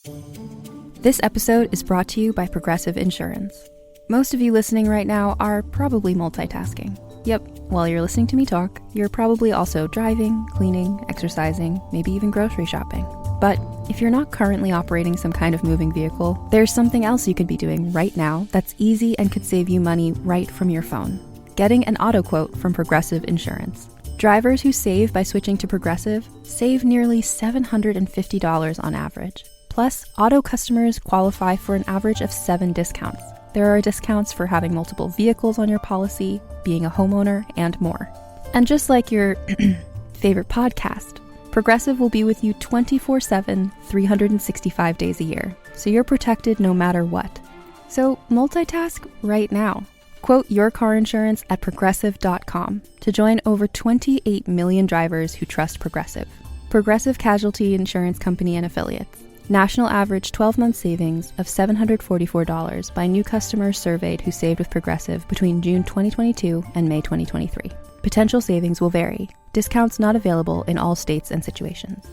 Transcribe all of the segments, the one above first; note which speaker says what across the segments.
Speaker 1: This episode is brought to you by Progressive Insurance. Most of you listening right now are probably multitasking. Yep, while you're listening to me talk, you're probably also driving, cleaning, exercising, maybe even grocery shopping. But if you're not currently operating some kind of moving vehicle, there's something else you could be doing right now that's easy and could save you money right from your phone. Getting an auto quote from Progressive Insurance. Drivers who save by switching to Progressive save nearly $750 on average. Plus, auto customers qualify for an average of 7 discounts. There are discounts for having multiple vehicles on your policy, being a homeowner, and more. And just like your favorite podcast, Progressive will be with you 24/7, 365 days a year, so you're protected no matter what. So multitask right now. Quote your car insurance at progressive.com to join over 28 million drivers who trust Progressive. Progressive Casualty Insurance Company and Affiliates. National average 12-month savings of $744 by new customers surveyed who saved with Progressive between June 2022 and May 2023. Potential savings will vary. Discounts not available in all states and situations.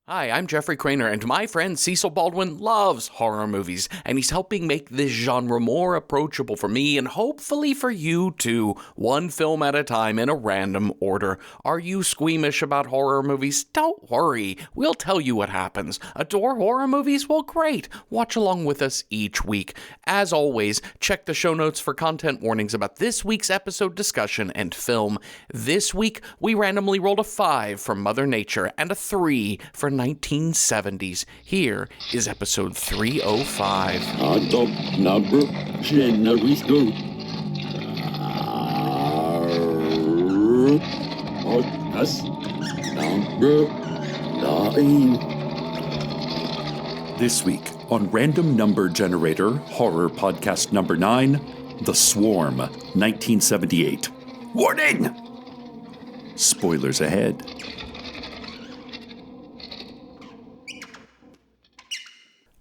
Speaker 2: Hi, I'm Jeffrey Craner, and my friend Cecil Baldwin loves horror movies, and he's helping make this genre more approachable for me and hopefully for you too, one film at a time in a random order. Are you squeamish about horror movies? Don't worry, we'll tell you what happens. Adore horror movies? Well, great. Watch along with us each week. As always, check the show notes for content warnings about this week's episode discussion and film. This week, we randomly rolled a 5 from Mother Nature and a 3 for 1970s. Here is episode 305.
Speaker 3: Adopt number generation. Podcast number 9.
Speaker 4: This week on Random Number Generator, horror podcast number 9, The Swarm, 1978. Warning! Spoilers ahead.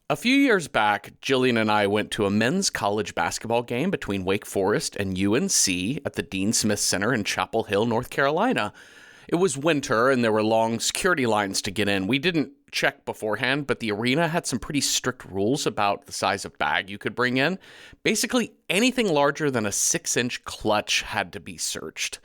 Speaker 2: A few years back, Jillian and I went to a men's college basketball game between Wake Forest and UNC at the Dean Smith Center in Chapel Hill, North Carolina. It was winter and there were long security lines to get in. We didn't check beforehand, but the arena had some pretty strict rules about the size of bag you could bring in. Basically, anything larger than a 6-inch clutch had to be searched.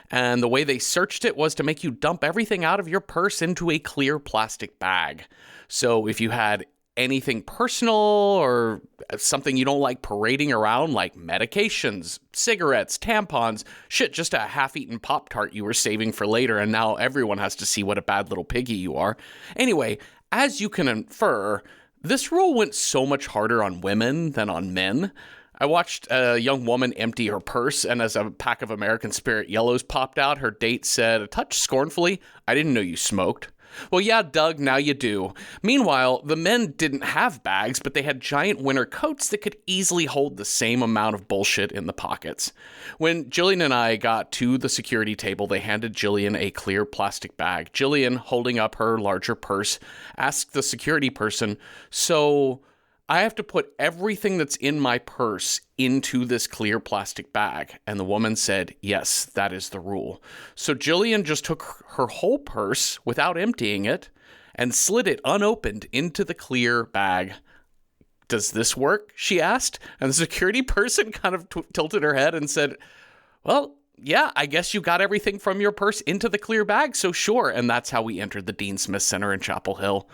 Speaker 2: And the way they searched it was to make you dump everything out of your purse into a clear plastic bag. So if you had anything personal or something you don't like parading around, like medications, cigarettes, tampons, shit, just a half-eaten Pop-Tart you were saving for later, and now everyone has to see what a bad little piggy you are. Anyway, as you can infer, this rule went so much harder on women than on men. I watched a young woman empty her purse, and as a pack of American Spirit Yellows popped out, her date said, a touch scornfully, "I didn't know you smoked." Well, yeah, Doug, now you do. Meanwhile, the men didn't have bags, but they had giant winter coats that could easily hold the same amount of bullshit in the pockets. When Jillian and I got to the security table, they handed Jillian a clear plastic bag. Jillian, holding up her larger purse, asked the security person, "So I have to put everything that's in my purse into this clear plastic bag?" And the woman said, "Yes, that is the rule." So Jillian just took her whole purse without emptying it and slid it unopened into the clear bag. "Does this work?" she asked. And the security person kind of tilted her head and said, "Well, yeah, I guess you got everything from your purse into the clear bag, so sure." And that's how we entered the Dean Smith Center in Chapel Hill.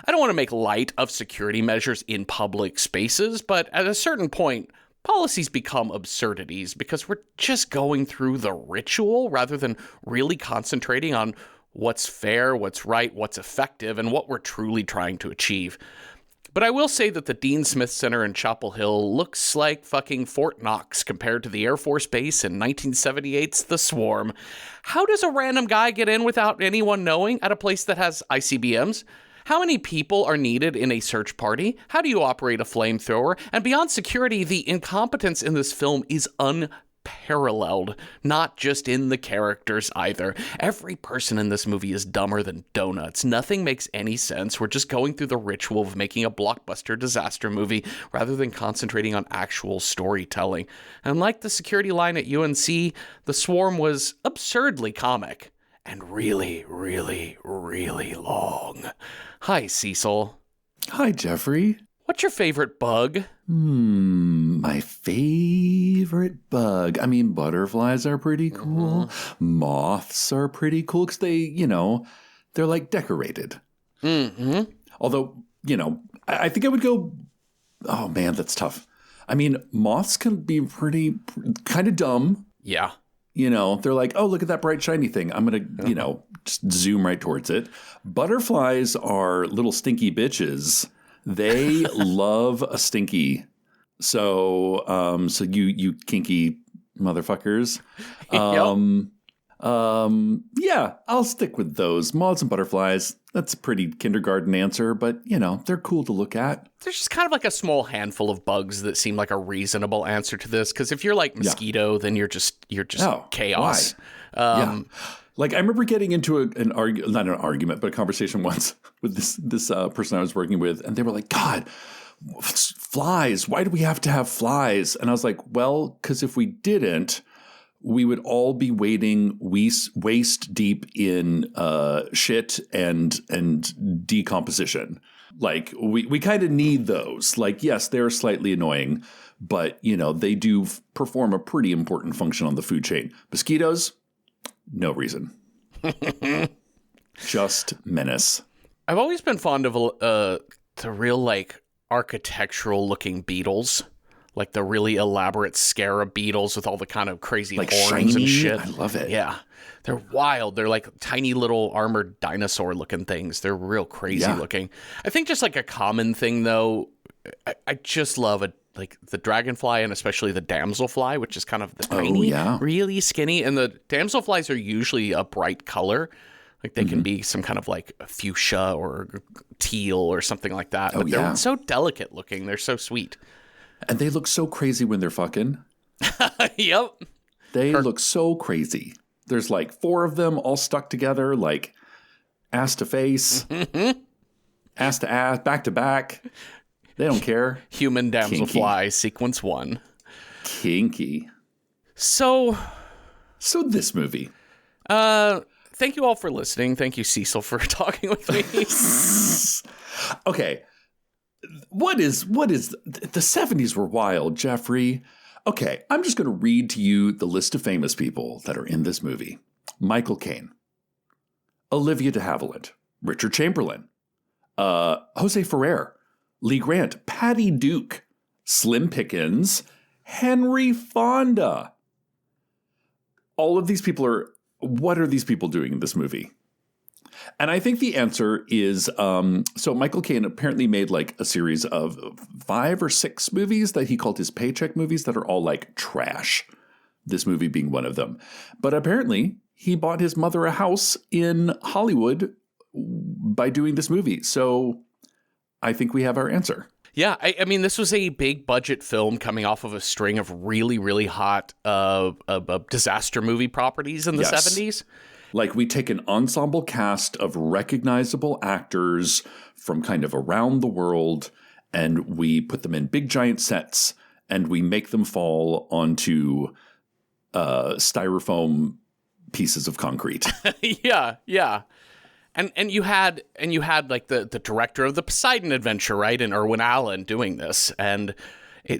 Speaker 2: I don't want to make light of security measures in public spaces, but at a certain point, policies become absurdities because we're just going through the ritual rather than really concentrating on what's fair, what's right, what's effective, and what we're truly trying to achieve. But I will say that the Dean Smith Center in Chapel Hill looks like fucking Fort Knox compared to the Air Force Base in 1978's The Swarm. How does a random guy get in without anyone knowing at a place that has ICBMs? How many people are needed in a search party? How do you operate a flamethrower? And beyond security, the incompetence in this film is unparalleled, not just in the characters either. Every person in this movie is dumber than donuts. Nothing makes any sense. We're just going through the ritual of making a blockbuster disaster movie rather than concentrating on actual storytelling. And like the security line at UNC, The Swarm was absurdly comic. and really, really, really long. Hi, Cecil.
Speaker 4: Hi, Jeffrey.
Speaker 2: What's your favorite bug?
Speaker 4: My favorite bug. I mean, butterflies are pretty cool. Moths are pretty cool because they, they're like decorated.
Speaker 2: Mm-hmm.
Speaker 4: Although, I think I would go, oh man, that's tough. I mean, moths can be kind of dumb.
Speaker 2: Yeah.
Speaker 4: They're like, oh, look at that bright, shiny thing. I'm going to, just zoom right towards it. Butterflies are little stinky bitches. They love a stinky. So you kinky motherfuckers. Yeah, I'll stick with those. Moths and butterflies. That's a pretty kindergarten answer, but they're cool to look at.
Speaker 2: There's just kind of like a small handful of bugs that seem like a reasonable answer to this. Because if you're like mosquito, then you're just chaos.
Speaker 4: Why? Like I remember getting into not an argument, but a conversation once with this person I was working with, and they were like, "God, flies! Why do we have to have flies?" And I was like, "Well, because if we didn't, we would all be wading waist deep in shit and decomposition. Like we kind of need those. Like, yes, they're slightly annoying, but they do perform a pretty important function on the food chain. Mosquitoes, no reason. Just menace.
Speaker 2: I've always been fond of the real like architectural looking beetles. Like the really elaborate scarab beetles with all the kind of crazy
Speaker 4: like
Speaker 2: horns
Speaker 4: shiny?
Speaker 2: and shit.
Speaker 4: I love it.
Speaker 2: Yeah. They're wild. They're like tiny little armored dinosaur looking things. They're real crazy looking. I think just like a common thing though, I just love like the dragonfly and especially the damselfly, which is kind of the tiny, really skinny. And the damselflies are usually a bright color. Like they can be some kind of like fuchsia or teal or something like that. But they're so delicate looking. They're so sweet.
Speaker 4: And they look so crazy when they're fucking.
Speaker 2: Yep.
Speaker 4: They look so crazy. There's like 4 of them all stuck together, like ass to face, ass to ass, back to back. They don't care.
Speaker 2: Human damselfly, sequence 1.
Speaker 4: Kinky.
Speaker 2: So
Speaker 4: this movie.
Speaker 2: Thank you all for listening. Thank you, Cecil, for talking with me.
Speaker 4: Okay. What is the 70s were wild, Jeffrey. Okay, I'm just going to read to you the list of famous people that are in this movie. Michael Caine, Olivia de Havilland, Richard Chamberlain, Jose Ferrer, Lee Grant, Patty Duke, Slim Pickens, Henry Fonda. All of these people what are these people doing in this movie? And I think the answer is, so Michael Caine apparently made like a series of 5 or 6 movies that he called his paycheck movies that are all like trash. This movie being one of them. But apparently he bought his mother a house in Hollywood by doing this movie. So I think we have our answer.
Speaker 2: Yeah, I mean, this was a big budget film coming off of a string of really, really hot disaster movie properties in the 70s.
Speaker 4: Like we take an ensemble cast of recognizable actors from kind of around the world and we put them in big giant sets and we make them fall onto styrofoam pieces of concrete.
Speaker 2: Yeah. And you had like the director of the Poseidon Adventure, right? And Irwin Allen doing this. And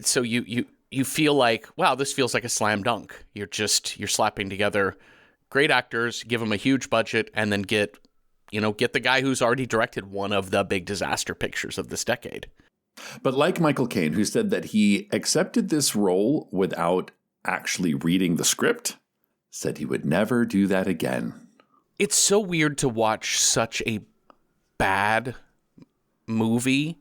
Speaker 2: so you feel like, wow, this feels like a slam dunk. You're slapping together great actors, give them a huge budget, and then get the guy who's already directed one of the big disaster pictures of this decade.
Speaker 4: But like Michael Caine, who said that he accepted this role without actually reading the script, said he would never do that again.
Speaker 2: It's so weird to watch such a bad movie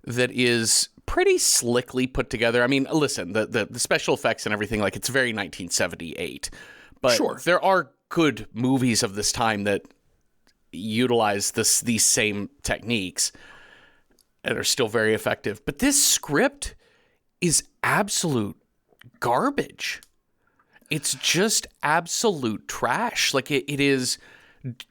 Speaker 2: that is pretty slickly put together. I mean, listen, the special effects and everything, like it's very 1978. But there are good movies of this time that utilize these same techniques and are still very effective. But this script is absolute garbage. It's just absolute trash. Like it is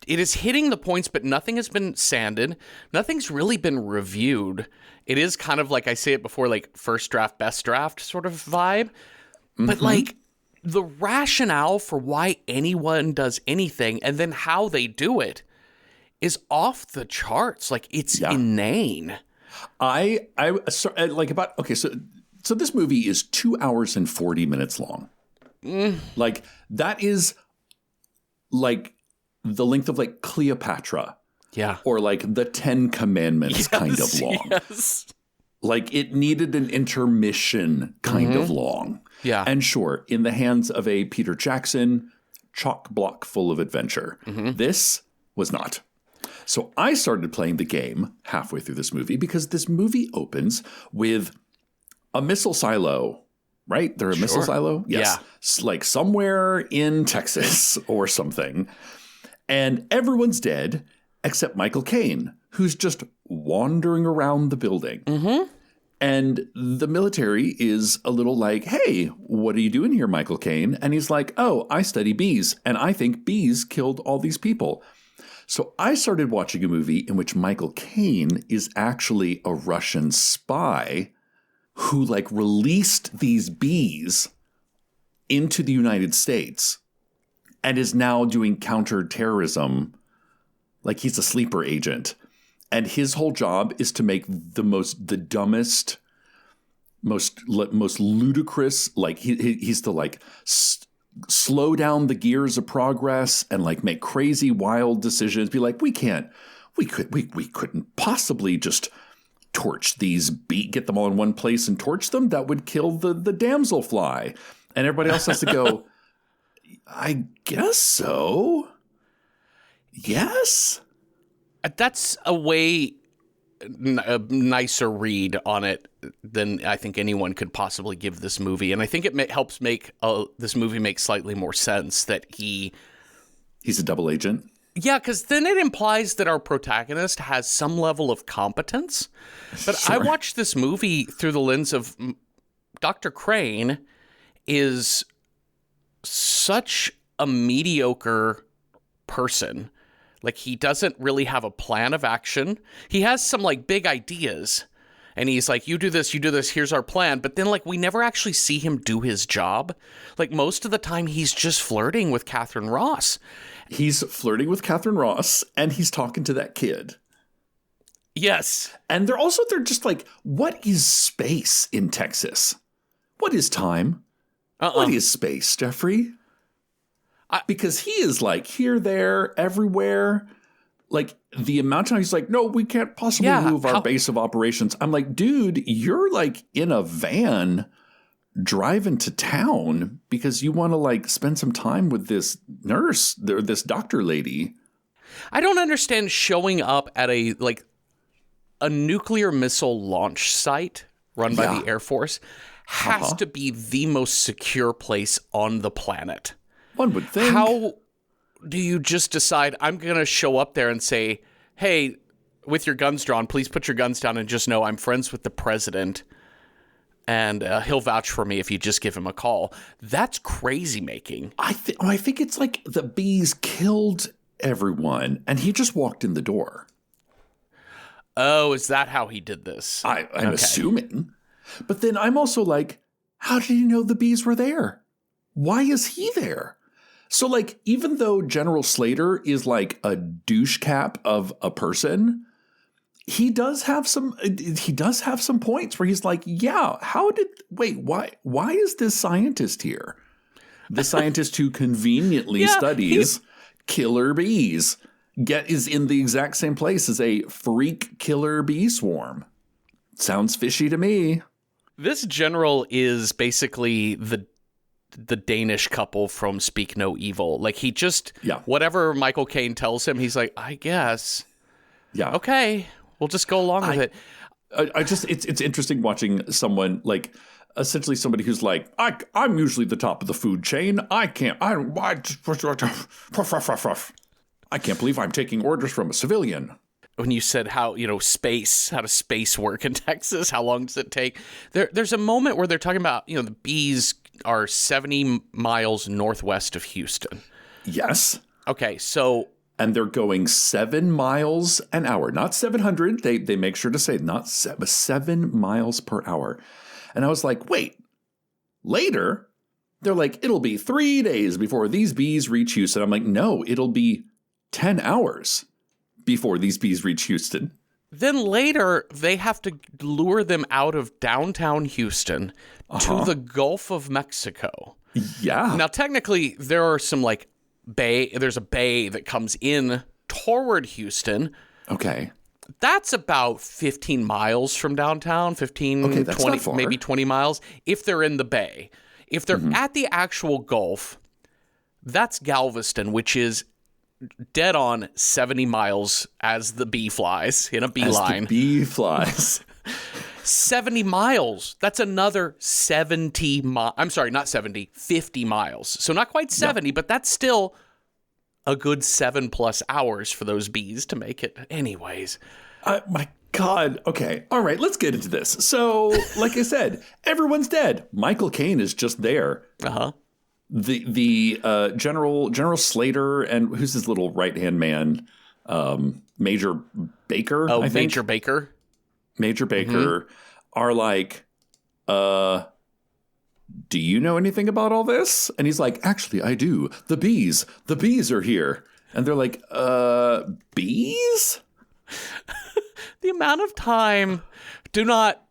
Speaker 2: hitting the points, but nothing has been sanded. Nothing's really been reviewed. It is kind of like I say it before, like first draft, best draft sort of vibe. But like the rationale for why anyone does anything and then how they do it is off the charts. Like, it's inane.
Speaker 4: So this movie is 2 hours and 40 minutes long. Like, that is like the length of like Cleopatra.
Speaker 2: Yeah.
Speaker 4: Or like the 10 Commandments kind of long.
Speaker 2: Yes.
Speaker 4: Like, it needed an intermission kind of long.
Speaker 2: Yeah.
Speaker 4: And sure, in the hands of a Peter Jackson, chock block full of adventure. This was not. So I started playing the game halfway through this movie because this movie opens with a missile silo, right? They're a missile silo? Yes. Yeah. Like somewhere in Texas or something. And everyone's dead except Michael Caine, who's just wandering around the building. And the military is a little like, hey, what are you doing here, Michael Caine? And he's like, oh, I study bees, and I think bees killed all these people. So I started watching a movie in which Michael Caine is actually a Russian spy who like released these bees into the United States and is now doing counterterrorism. Like, he's a sleeper agent. And his whole job is to make the dumbest, most ludicrous, like he's to like slow down the gears of progress and like make crazy, wild decisions. Be like, we couldn't possibly just torch these get them all in one place and torch them. That would kill the damselfly. And everybody else has to go, I guess so. Yes.
Speaker 2: That's a way nicer read on it than I think anyone could possibly give this movie. And I think it helps make this movie make slightly more sense that he's
Speaker 4: a double agent.
Speaker 2: Yeah, because then it implies that our protagonist has some level of competence. But I watched this movie through the lens of Dr. Crane is such a mediocre person. Like, he doesn't really have a plan of action. He has some, like, big ideas. And he's like, you do this, here's our plan. But then, like, we never actually see him do his job. Like, most of the time, he's just flirting with Catherine Ross.
Speaker 4: He's flirting with Catherine Ross, and he's talking to that kid.
Speaker 2: Yes.
Speaker 4: And they're just like, what is space in Texas? What is time? What is space, Jeffrey? Because he is like here, there, everywhere. Like, the amount of time he's like, no, we can't possibly move our base of operations. I'm like, dude, you're like in a van driving to town because you want to like spend some time with this nurse or this doctor lady.
Speaker 2: I don't understand showing up at a nuclear missile launch site run by the Air Force has to be the most secure place on the planet.
Speaker 4: One would think.
Speaker 2: How do you just decide, I'm going to show up there and say, hey, with your guns drawn, please put your guns down and just know I'm friends with the president and he'll vouch for me if you just give him a call. That's crazy making.
Speaker 4: I think it's like the bees killed everyone and he just walked in the door.
Speaker 2: Oh, is that how he did this?
Speaker 4: I'm assuming. But then I'm also like, how did he know the bees were there? Why is he there? So, like, even though General Slater is like a douche cap of a person, he does have some points where he's like, yeah, why is this scientist here? The scientist who conveniently studies killer bees is in the exact same place as a freak killer bee swarm. Sounds fishy to me.
Speaker 2: This general is basically the Danish couple from Speak No Evil. Like, he just, whatever Michael Caine tells him, he's like, I guess. Yeah. Okay, we'll just go along with it.
Speaker 4: It's interesting watching someone, like, essentially somebody who's like, I'm usually the top of the food chain. I can't believe I'm taking orders from a civilian.
Speaker 2: When you said how does space work in Texas? How long does it take? There's a moment where they're talking about, the bees are 70 miles northwest of Houston.
Speaker 4: Yes.
Speaker 2: Okay, so...
Speaker 4: And they're going 7 miles an hour, not 700. They make sure to say not 7 miles per hour. And I was like, wait, later, They're like, it'll be 3 days before these bees reach Houston. I'm like, no, it'll be 10 hours before these bees reach Houston.
Speaker 2: Then later, they have to lure them out of downtown Houston to the Gulf of Mexico.
Speaker 4: Yeah.
Speaker 2: Now, technically, there are some there's a bay that comes in toward Houston.
Speaker 4: Okay.
Speaker 2: That's about 15 miles from downtown, 15,
Speaker 4: that's
Speaker 2: 20,
Speaker 4: not far.
Speaker 2: maybe 20 miles, if they're in the bay. If they're at the actual Gulf, that's Galveston, which is dead on 70 miles as the bee flies in a beeline.
Speaker 4: As the bee flies.
Speaker 2: 70 miles. That's another 50 miles. So not quite 70, but that's still a good 7+ hours for those bees to make it. Anyways.
Speaker 4: My God. Okay. All right. Let's get into this. So, like I said, everyone's dead. Michael Caine is just there.
Speaker 2: Uh-huh.
Speaker 4: The General Slater and who's his little right-hand man? Major Baker, I think.
Speaker 2: Major Baker.
Speaker 4: Major Baker are like, do you know anything about all this? And he's like, actually, I do. The bees are here. And they're like, bees?
Speaker 2: The amount of time, do not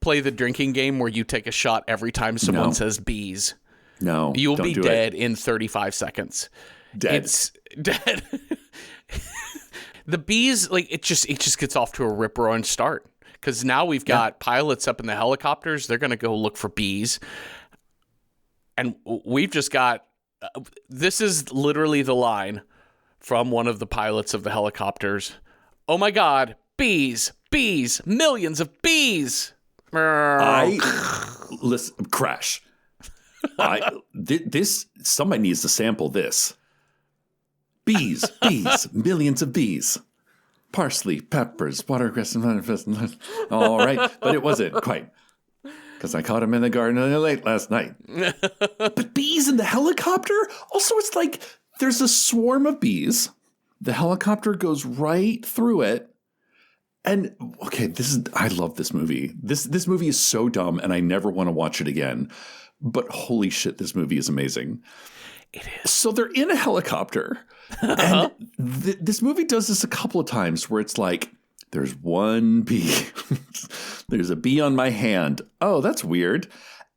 Speaker 2: play the drinking game where you take a shot every time someone says bees.
Speaker 4: No,
Speaker 2: you'll
Speaker 4: don't
Speaker 2: be
Speaker 4: do
Speaker 2: dead
Speaker 4: it.
Speaker 2: in 35 seconds.
Speaker 4: Dead.
Speaker 2: It's dead. The bees, it just gets off to a rip-roaring start. Because now we've got pilots up in the helicopters. They're going to go look for bees. And we've just got, this is literally the line from one of the pilots of the helicopters. Oh my God, bees, millions of bees.
Speaker 4: Listen, crash. Somebody needs to sample this. Bees, millions of bees. Parsley, peppers, watercress, and all right. But it wasn't quite. Because I caught him in the garden late last night. But bees in the helicopter? Also, it's like there's a swarm of bees. The helicopter goes right through it. And, okay, I love this movie. This movie is so dumb, and I never want to watch it again. But holy shit, this movie is amazing.
Speaker 2: It is.
Speaker 4: So they're in a helicopter. And this movie does this a couple of times where it's like, there's one bee. There's a bee on my hand. Oh, that's weird.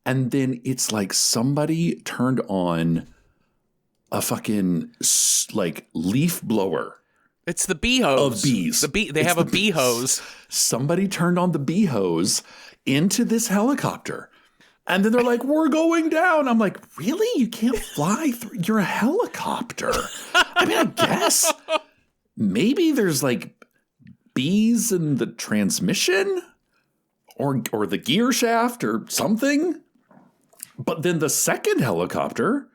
Speaker 4: And then it's like somebody turned on a fucking leaf blower.
Speaker 2: It's the bee hose.
Speaker 4: Of bees.
Speaker 2: They have a bee hose.
Speaker 4: Somebody turned on the bee hose into this helicopter. And then they're like, we're going down. I'm like, really? You can't fly through? You're a helicopter. I mean, I guess maybe there's bees in the transmission or the gear shaft or something. But then the second helicopter,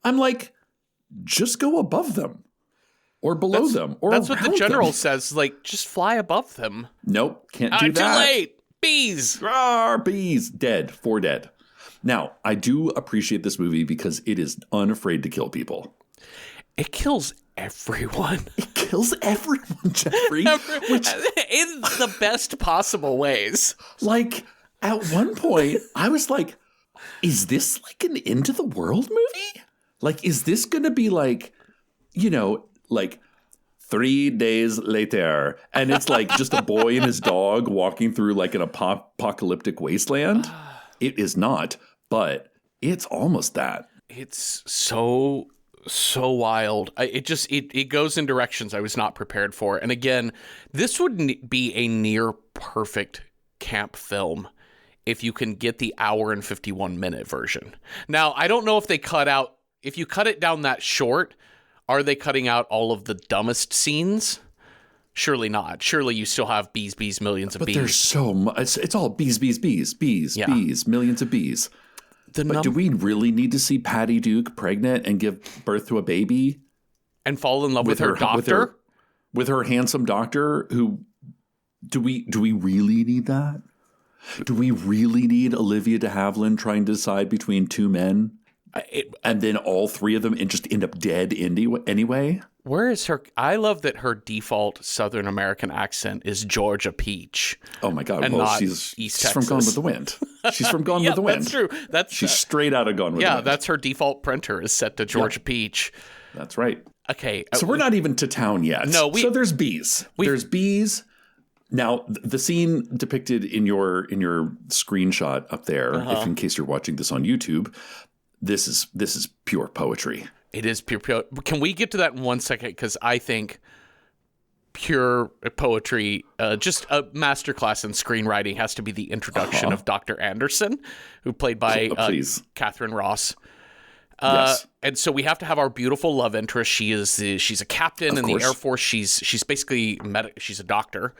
Speaker 4: I'm like, just go above them or below them or
Speaker 2: that's what the general
Speaker 4: them.
Speaker 2: says. Just fly above them.
Speaker 4: Nope, can't do that.
Speaker 2: Too late. Bees.
Speaker 4: Rawr, bees. Dead. 4 dead. Now, I do appreciate this movie because it is unafraid to kill people.
Speaker 2: It kills everyone.
Speaker 4: It kills everyone, Jeffrey. Which,
Speaker 2: in the best possible ways.
Speaker 4: At one point, I was like, is this an Into the World movie? Is this going to be 3 days later, and it's just a boy and his dog walking through an apocalyptic wasteland? It is not, but it's almost that.
Speaker 2: It's so wild. It goes in directions I was not prepared for. And again, this would be a near perfect camp film if you can get the hour and 51-minute version. Now, I don't know if if you cut it down that short, are they cutting out all of the dumbest scenes? Surely not. Surely you still have bees, millions of bees.
Speaker 4: But there's so much. It's all bees, bees, millions of bees. But do we really need to see Patty Duke pregnant and give birth to a baby?
Speaker 2: And fall in love with her doctor?
Speaker 4: With her handsome doctor who... Do we really need that? Do we really need Olivia de Havilland trying to decide between two men? And then all three of them just end up dead anyway.
Speaker 2: Where is her? I love that her default Southern American accent is Georgia Peach.
Speaker 4: Oh my God!
Speaker 2: And
Speaker 4: Well,
Speaker 2: not
Speaker 4: she's
Speaker 2: East
Speaker 4: from
Speaker 2: Texas.
Speaker 4: Gone with the Wind. She's from Gone
Speaker 2: Yeah,
Speaker 4: with the Wind.
Speaker 2: that's true.
Speaker 4: She's straight out of Gone with the Wind.
Speaker 2: Yeah, that's her default printer is set to Georgia Peach.
Speaker 4: That's right.
Speaker 2: Okay.
Speaker 4: So we're not even to town yet.
Speaker 2: No,
Speaker 4: so there's bees. There's bees. Now, the scene depicted in your screenshot up there, if in case you're watching this on YouTube, this is pure poetry.
Speaker 2: It is pure. Can we get to that in 1 second? Because I think pure poetry, just a masterclass in screenwriting, has to be the introduction of Dr. Anderson, who played by Catherine Ross.
Speaker 4: Yes.
Speaker 2: And so we have to have our beautiful love interest. She's a captain in the Air Force. She's basically she's a doctor,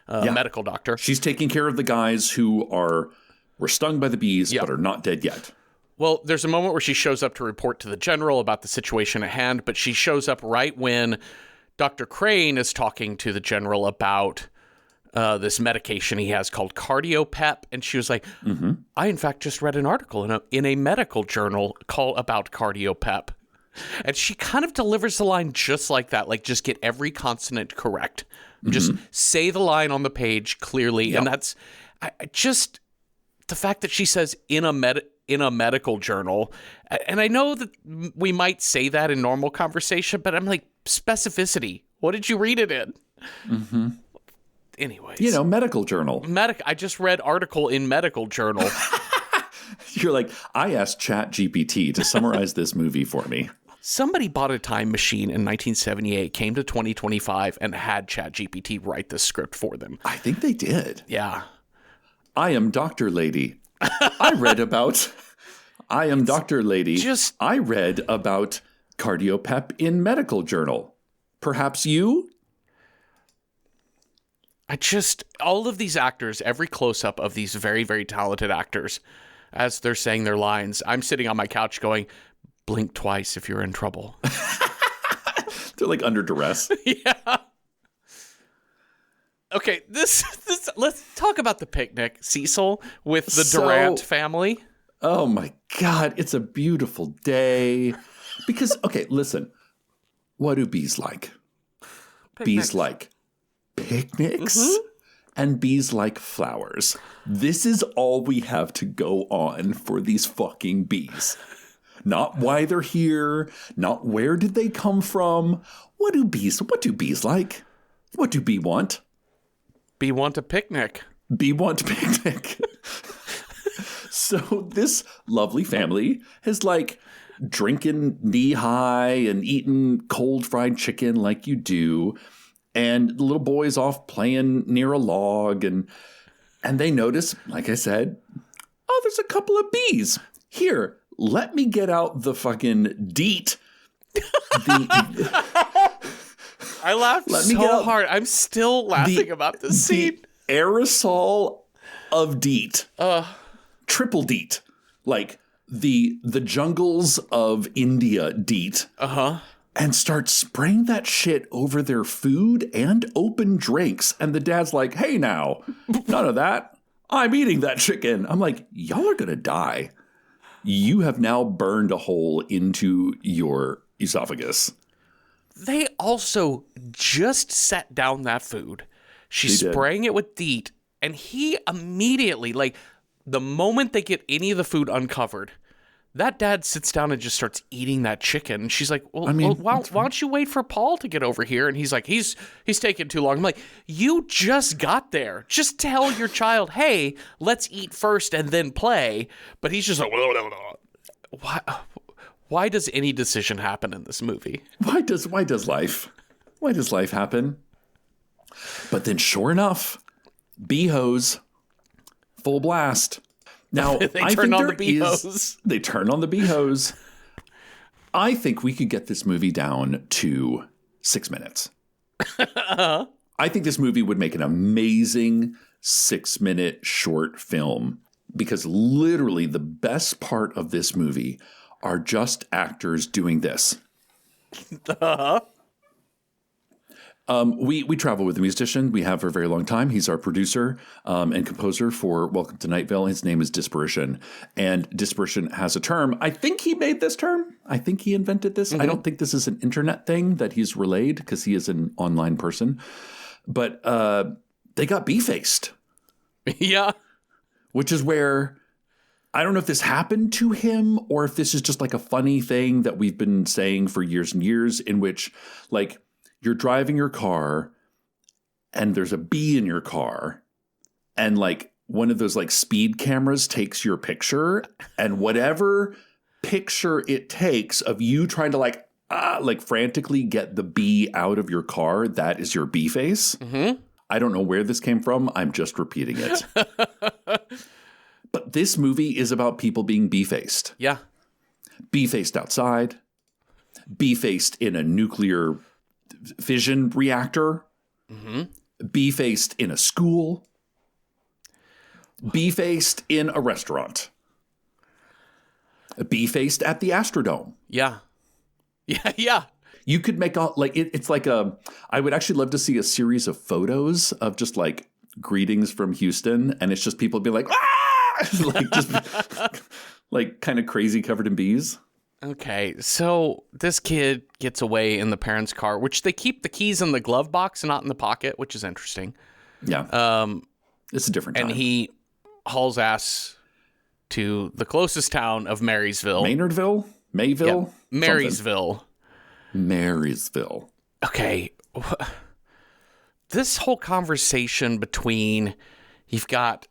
Speaker 2: medical doctor.
Speaker 4: She's taking care of the guys who were stung by the bees but are not dead yet.
Speaker 2: Well, there's a moment where she shows up to report to the general about the situation at hand, but she shows up right when Dr. Crane is talking to the general about this medication he has called CardioPep, and she was like, I, in fact, just read an article in a medical journal about CardioPep. And she kind of delivers the line just like that, like just get every consonant correct. Just say the line on the page clearly, and that's just the fact that she says in a medical journal. And I know that we might say that in normal conversation, but I'm like, specificity. What did you read it in? Anyways.
Speaker 4: Medical journal.
Speaker 2: I just read article in medical journal.
Speaker 4: You're like, I asked ChatGPT to summarize this movie for me.
Speaker 2: Somebody bought a time machine in 1978, came to 2025, and had ChatGPT write the script for them.
Speaker 4: I think they did.
Speaker 2: Yeah.
Speaker 4: I am Dr. Lady. I read about CardioPep in medical journal. Perhaps you?
Speaker 2: All of these actors, every close-up of these very, very talented actors, as they're saying their lines, I'm sitting on my couch going, blink twice if you're in trouble.
Speaker 4: They're like under duress.
Speaker 2: Yeah. Okay, let's talk about the picnic, Cecil, with the Durant family.
Speaker 4: Oh my God, it's a beautiful day. Because, okay, listen, what do bees like?
Speaker 2: Picnics.
Speaker 4: Bees like picnics and bees like flowers. This is all we have to go on for these fucking bees. Not why they're here, not where did they come from. What do bees like? What do bee want?
Speaker 2: Bee want a picnic.
Speaker 4: Bee want picnic. So this lovely family is like drinking knee high and eating cold fried chicken like you do. And the little boy's off playing near a log. And they notice, like I said, oh, there's a couple of bees. Here, let me get out the fucking DEET.
Speaker 2: I laughed so hard. I'm still laughing about this scene.
Speaker 4: The aerosol of DEET. Triple DEET. Like the jungles of India DEET. And start spraying that shit over their food and open drinks. And the dad's like, hey now, none of that. I'm eating that chicken. I'm like, y'all are going to die. You have now burned a hole into your esophagus.
Speaker 2: They also just set down that food. She's spraying it with DEET, and he immediately, like, the moment they get any of the food uncovered, that dad sits down and just starts eating that chicken. She's like, why don't you wait for Paul to get over here? And he's like, he's taking too long. I'm like, you just got there. Just tell your child, hey, let's eat first and then play. But he's just like, why does any decision happen in this movie?
Speaker 4: Why does life happen? But then sure enough, bee hose, full blast. Now,
Speaker 2: They turn on the bee hose.
Speaker 4: I think we could get this movie down to 6 minutes. I think this movie would make an amazing 6-minute short film because literally the best part of this movie are just actors doing this. We travel with a musician. We have for a very long time. He's our producer and composer for Welcome to Night Vale. His name is Disparition. And Disparition has a term. I think he made this term. I think he invented this. I don't think this is an internet thing that he's relayed because he is an online person. But they got B-faced.
Speaker 2: Yeah.
Speaker 4: Which is where, I don't know if this happened to him or if this is just like a funny thing that we've been saying for years and years, in which like you're driving your car and there's a bee in your car and like one of those like speed cameras takes your picture, and whatever picture it takes of you trying to like frantically get the bee out of your car, that is your bee face.
Speaker 2: Mm-hmm.
Speaker 4: I don't know where this came from. I'm just repeating it. But this movie is about people being bee-faced.
Speaker 2: Yeah.
Speaker 4: Bee-faced outside. Bee-faced in a nuclear fission reactor.
Speaker 2: Mm-hmm.
Speaker 4: Bee-faced in a school. Bee-faced in a restaurant. Bee-faced at the Astrodome.
Speaker 2: Yeah. Yeah.
Speaker 4: You could make all like it's like I would actually love to see a series of photos of just like greetings from Houston, and it's just people being like, ah! Like just like kind of crazy covered in bees.
Speaker 2: Okay, so this kid gets away in the parents' car, which they keep the keys in the glove box and not in the pocket, which is interesting.
Speaker 4: Yeah. It's a different time.
Speaker 2: And he hauls ass to the closest town of Marysville.
Speaker 4: Maynardville? Mayville?
Speaker 2: Yeah. Marysville.
Speaker 4: Marysville. Okay.
Speaker 2: This whole conversation between, you've got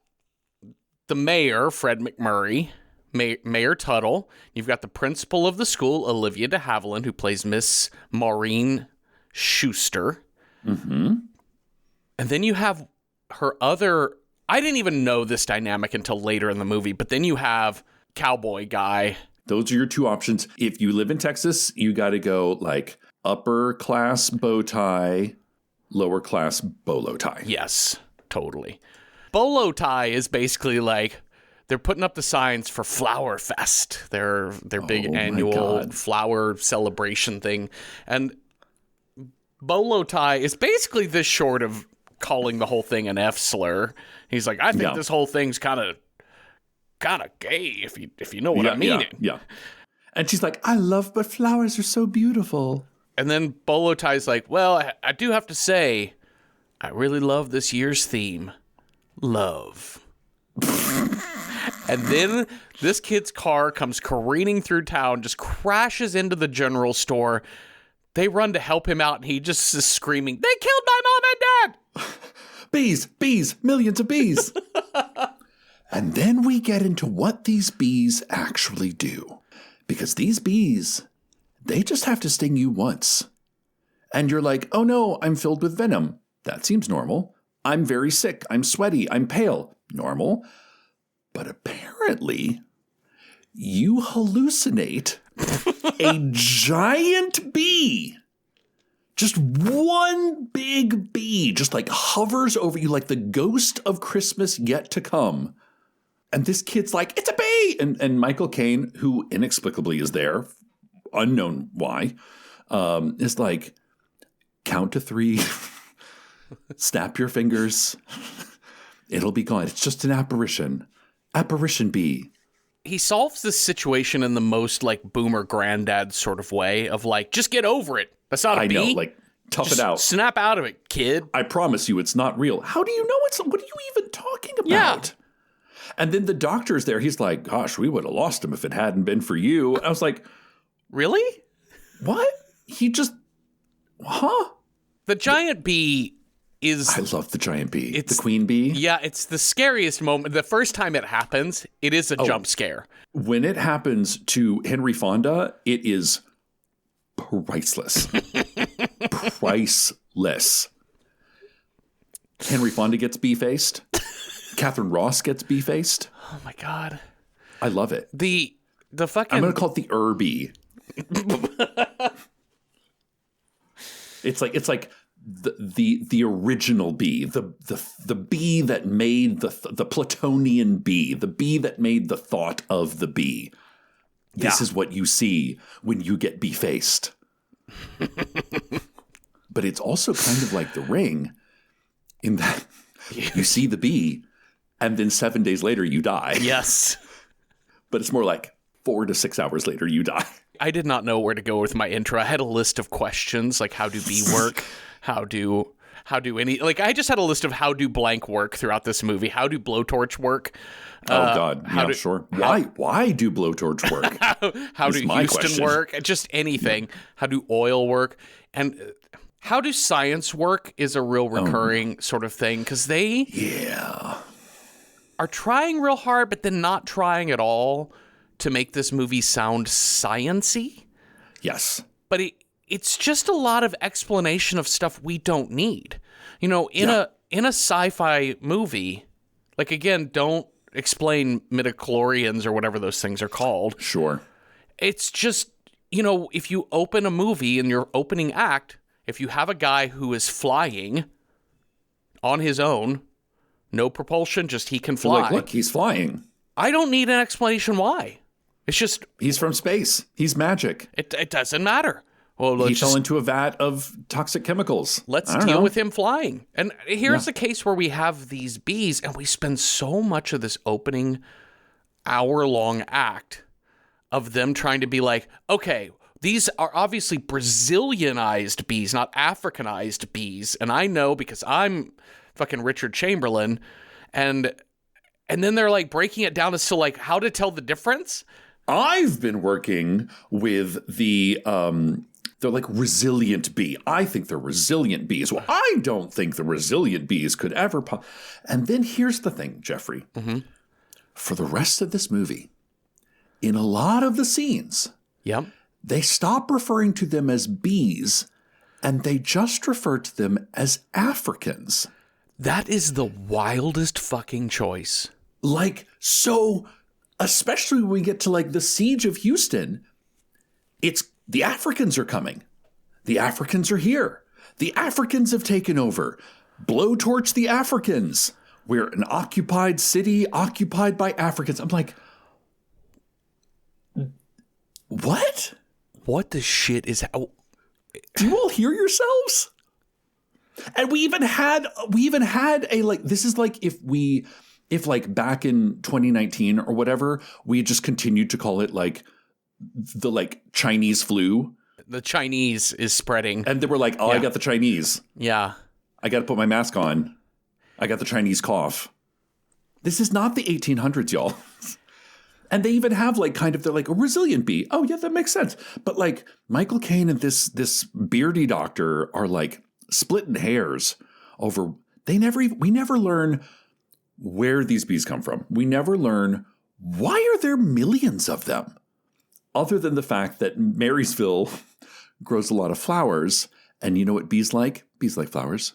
Speaker 2: the mayor, Fred McMurray, Mayor Tuttle. You've got the principal of the school, Olivia de Havilland, who plays Miss Maureen Schuster.
Speaker 4: Mm-hmm.
Speaker 2: And then you have her other... I didn't even know this dynamic until later in the movie, but then you have cowboy guy.
Speaker 4: Those are your two options. If you live in Texas, you got to go like upper class bow tie, lower class bolo tie.
Speaker 2: Yes, totally. Bolo tie is basically like they're putting up the signs for Flower Fest, their big annual flower celebration thing. And bolo tie is basically this short of calling the whole thing an F slur. He's like, I think this whole thing's kind of gay, if you know what I mean.
Speaker 4: Yeah. And she's like, I love, but flowers are so beautiful.
Speaker 2: And then Bolo Tie's like, well, I do have to say, I really love this year's theme, love. And then this kid's car comes careening through town, just crashes into the general store. They run to help him out, and he just is screaming, they killed my mom and dad!
Speaker 4: Bees, millions of bees. And then we get into what these bees actually do. Because these bees, they just have to sting you once. And you're like, oh no, I'm filled with venom. That seems normal. I'm very sick. I'm sweaty. I'm pale. Normal. But apparently, you hallucinate a giant bee. Just one big bee just like hovers over you like the ghost of Christmas yet to come. And this kid's like, it's a bee! And Michael Caine, who inexplicably is there, unknown why, is like, count to 3, snap your fingers, it'll be gone. It's just an apparition. Apparition bee.
Speaker 2: He solves this situation in the most like boomer granddad sort of way of like, just get over it. That's not a bee.
Speaker 4: I know, like, tough
Speaker 2: just
Speaker 4: it out.
Speaker 2: Snap out of it, kid.
Speaker 4: I promise you it's not real. How do you know what are you even talking about?
Speaker 2: Yeah.
Speaker 4: And then the doctor's there. He's like, gosh, we would have lost him if it hadn't been for you. I was like,
Speaker 2: really?
Speaker 4: What? He just,
Speaker 2: The giant bee is...
Speaker 4: I love the giant bee.
Speaker 2: It's
Speaker 4: the queen bee.
Speaker 2: Yeah, it's the scariest moment. The first time it happens, it is a jump scare.
Speaker 4: When it happens to Henry Fonda, it is priceless. Priceless. Henry Fonda gets bee-faced. Catherine Ross gets bee-faced.
Speaker 2: Oh my God.
Speaker 4: I love it.
Speaker 2: The fucking...
Speaker 4: I'm going to call it the Bee. It's like the original bee, the bee that made the Platonian bee, the bee that made the thought of the bee. This is what you see when you get bee-faced. but it's also kind of like The Ring in that you see the bee and then 7 days later you die.
Speaker 2: Yes.
Speaker 4: But it's more like 4 to 6 hours later you die.
Speaker 2: I did not know where to go with my intro. I had a list of questions like how do bee work? How do any, like I just had a list of how do blank work throughout this movie. How do blowtorch work?
Speaker 4: Oh God, yeah, sure. Why do blowtorch work?
Speaker 2: How do Houston work? Just anything. Yeah. How do oil work? And how do science work is a real recurring sort of thing because they are trying real hard, but then not trying at all to make this movie sound science-y.
Speaker 4: Yes.
Speaker 2: But it's just a lot of explanation of stuff we don't need. You know, in a sci-fi movie, like again, don't explain midichlorians or whatever those things are called.
Speaker 4: Sure.
Speaker 2: It's just, you know, if you open a movie in your opening act, if you have a guy who is flying on his own, no propulsion, just he can fly.
Speaker 4: Like, look, he's flying.
Speaker 2: I don't need an explanation why. It's just...
Speaker 4: He's from space. He's magic.
Speaker 2: It doesn't matter. Well,
Speaker 4: he fell into a vat of toxic chemicals.
Speaker 2: Let's deal with him flying. And here's a case where we have these bees, and we spend so much of this opening hour-long act of them trying to be like, okay, these are obviously Brazilianized bees, not Africanized bees. And I know because I'm fucking Richard Chamberlain. And then they're like breaking it down as to like how to tell the difference.
Speaker 4: I've been working with they're like resilient bee. I think they're resilient bees. Well, I don't think the resilient bees could ever And then here's the thing, Jeffrey. Mm-hmm. For the rest of this movie, in a lot of the scenes, they stop referring to them as bees and they just refer to them as Africans.
Speaker 2: That is the wildest fucking choice.
Speaker 4: Like, so, especially when we get to like the siege of Houston, it's the Africans are coming. The Africans are here. The Africans have taken over. Blowtorch the Africans. We're an occupied city occupied by Africans. I'm like, what?
Speaker 2: What the shit is...
Speaker 4: Do you all hear yourselves? And we even had a like, this is like if like back in 2019 or whatever, we just continued to call it like the like Chinese flu.
Speaker 2: The Chinese is spreading.
Speaker 4: And they were like, I got the Chinese.
Speaker 2: Yeah.
Speaker 4: I got to put my mask on. I got the Chinese cough. This is not the 1800s, y'all. And they even have like kind of, they're like a resilient bee. Oh yeah, that makes sense. But like Michael Caine and this beardy doctor are like splitting hairs over, we never learn where these bees come from. We never learn why are there millions of them? Other than the fact that Marysville grows a lot of flowers. And you know what bees like? Bees like flowers.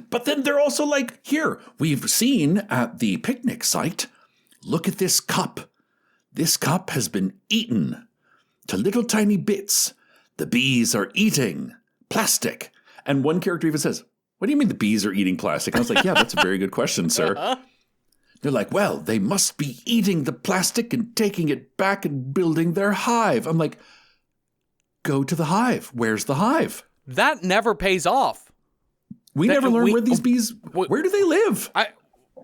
Speaker 4: But then they're also like, here, we've seen at the picnic site, look at this cup. This cup has been eaten to little tiny bits. The bees are eating plastic. And one character even says, what do you mean the bees are eating plastic? And I was like, yeah, that's a very good question, sir. They're like, well, they must be eating the plastic and taking it back and building their hive. I'm like, go to the hive. Where's the hive?
Speaker 2: That never pays off.
Speaker 4: We never learn where these bees, where do they live?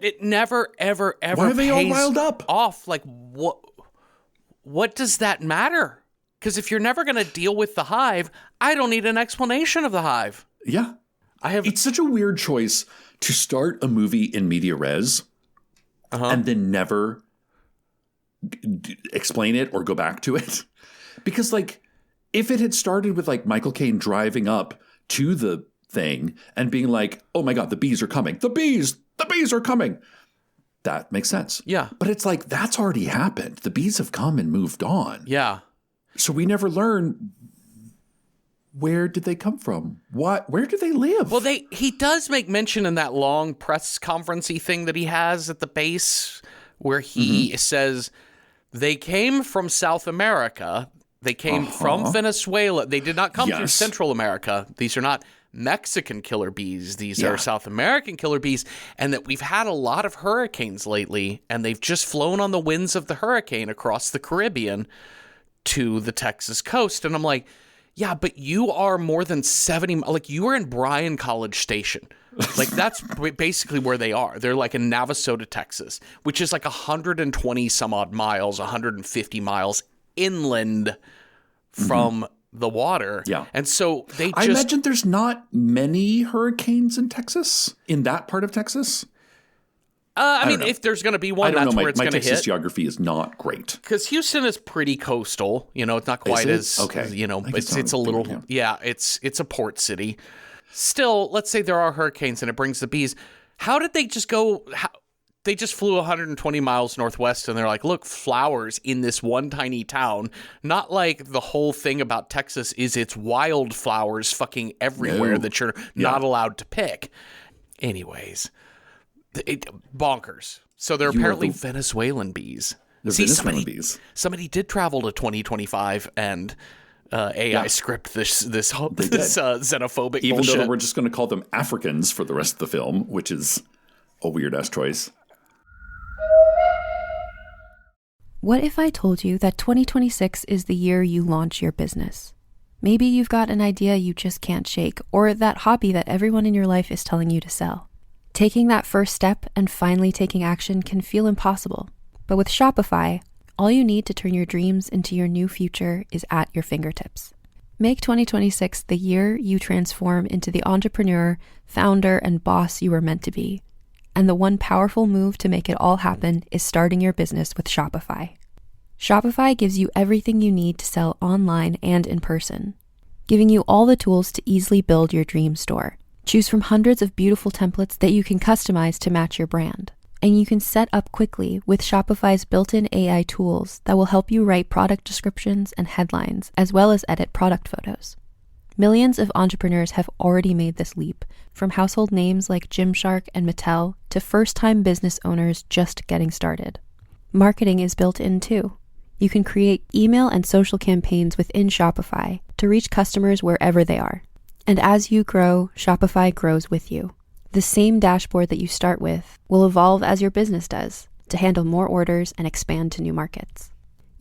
Speaker 2: It never, ever, ever
Speaker 4: Why are they all
Speaker 2: pays
Speaker 4: riled up?
Speaker 2: Off. Like, what does that matter? Because if you're never going to deal with the hive, I don't need an explanation of the hive.
Speaker 4: Yeah. It's such a weird choice to start a movie in media res and then never explain it or go back to it. Because, like, if it had started with, like, Michael Caine driving up to the thing and being like, oh, my God, the bees are coming. The bees are coming. That makes sense.
Speaker 2: Yeah.
Speaker 4: But it's like, that's already happened. The bees have come and moved on.
Speaker 2: Yeah.
Speaker 4: So we never learn, where did they come from? Where do they live?
Speaker 2: Well, he does make mention in that long press conference-y thing that he has at the base where he says they came from South America. They came from Venezuela. They did not come from Central America. These are not Mexican killer bees. These are South American killer bees. And that we've had a lot of hurricanes lately, and they've just flown on the winds of the hurricane across the Caribbean to the Texas coast. And I'm like, Yeah, but you are more than 70, like you are in Bryan College Station. Like that's basically where they are. They're like in Navasota, Texas, which is like 120 some odd miles, 150 miles inland from the water.
Speaker 4: Yeah.
Speaker 2: And so
Speaker 4: I imagine there's not many hurricanes in Texas, in that part of Texas.
Speaker 2: I mean, if there's going to be one, that's where it's going to hit.
Speaker 4: My Texas geography is not great.
Speaker 2: Because Houston is pretty coastal. You know, it's not quite as, you know, it's a little, it's a port city. Still, let's say there are hurricanes and it brings the bees. How did they just go, they just flew 120 miles northwest and they're like, look, flowers in this one tiny town. Not like the whole thing about Texas is it's wildflowers fucking everywhere that you're not allowed to pick. Anyways. Bonkers. So they're apparently Venezuelan bees.
Speaker 4: Venezuelan bees.
Speaker 2: Somebody did travel to 2025 and AI script this xenophobic
Speaker 4: Even
Speaker 2: bullshit.
Speaker 4: though we're just going to call them Africans for the rest of the film, which is a weird-ass choice.
Speaker 1: What if I told you that 2026 is the year you launch your business? Maybe you've got an idea you just can't shake, or that hobby that everyone in your life is telling you to sell. Taking that first step and finally taking action can feel impossible. But with Shopify, all you need to turn your dreams into your new future is at your fingertips. Make 2026 the year you transform into the entrepreneur, founder, and boss you were meant to be. And the one powerful move to make it all happen is starting your business with Shopify. Shopify gives you everything you need to sell online and in person, giving you all the tools to easily build your dream store. Choose from hundreds of beautiful templates that you can customize to match your brand. And you can set up quickly with Shopify's built-in AI tools that will help you write product descriptions and headlines, as well as edit product photos. Millions of entrepreneurs have already made this leap, from household names like Gymshark and Mattel to first-time business owners just getting started. Marketing is built in too. You can create email and social campaigns within Shopify to reach customers wherever they are. And as you grow, Shopify grows with you. The same dashboard that you start with will evolve as your business does to handle more orders and expand to new markets.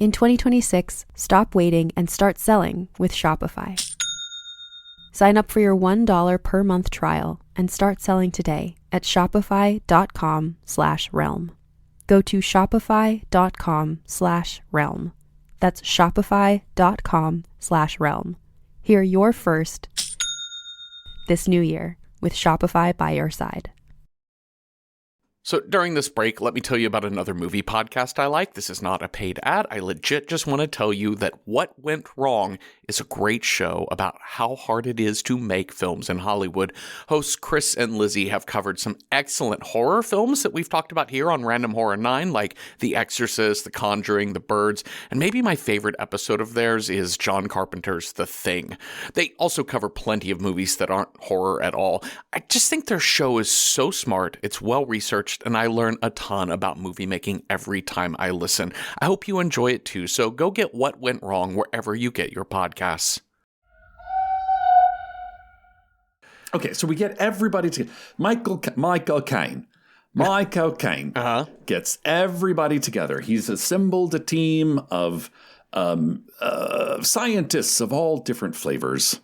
Speaker 1: In 2026, stop waiting and start selling with Shopify. Sign up for your $1 per month trial and start selling today at shopify.com/realm. Go to shopify.com/realm. That's shopify.com/realm. Hear your first this new year with Shopify by your side.
Speaker 2: So during this break, let me tell you about another movie podcast I like. This is not a paid ad. I legit just want to tell you that What Went Wrong is a great show about how hard it is to make films in Hollywood. Hosts Chris and Lizzie have covered some excellent horror films that we've talked about here on Random Horror 9, like The Exorcist, The Conjuring, The Birds, and maybe my favorite episode of theirs is John Carpenter's The Thing. They also cover plenty of movies that aren't horror at all. I just think their show is so smart, it's well-researched, and I learn a ton about movie making every time I listen. I hope you enjoy it too, so go get What Went Wrong wherever you get your podcasts.
Speaker 4: Okay, so we get everybody together. Michael Caine gets everybody together. He's assembled a team of scientists of all different flavors,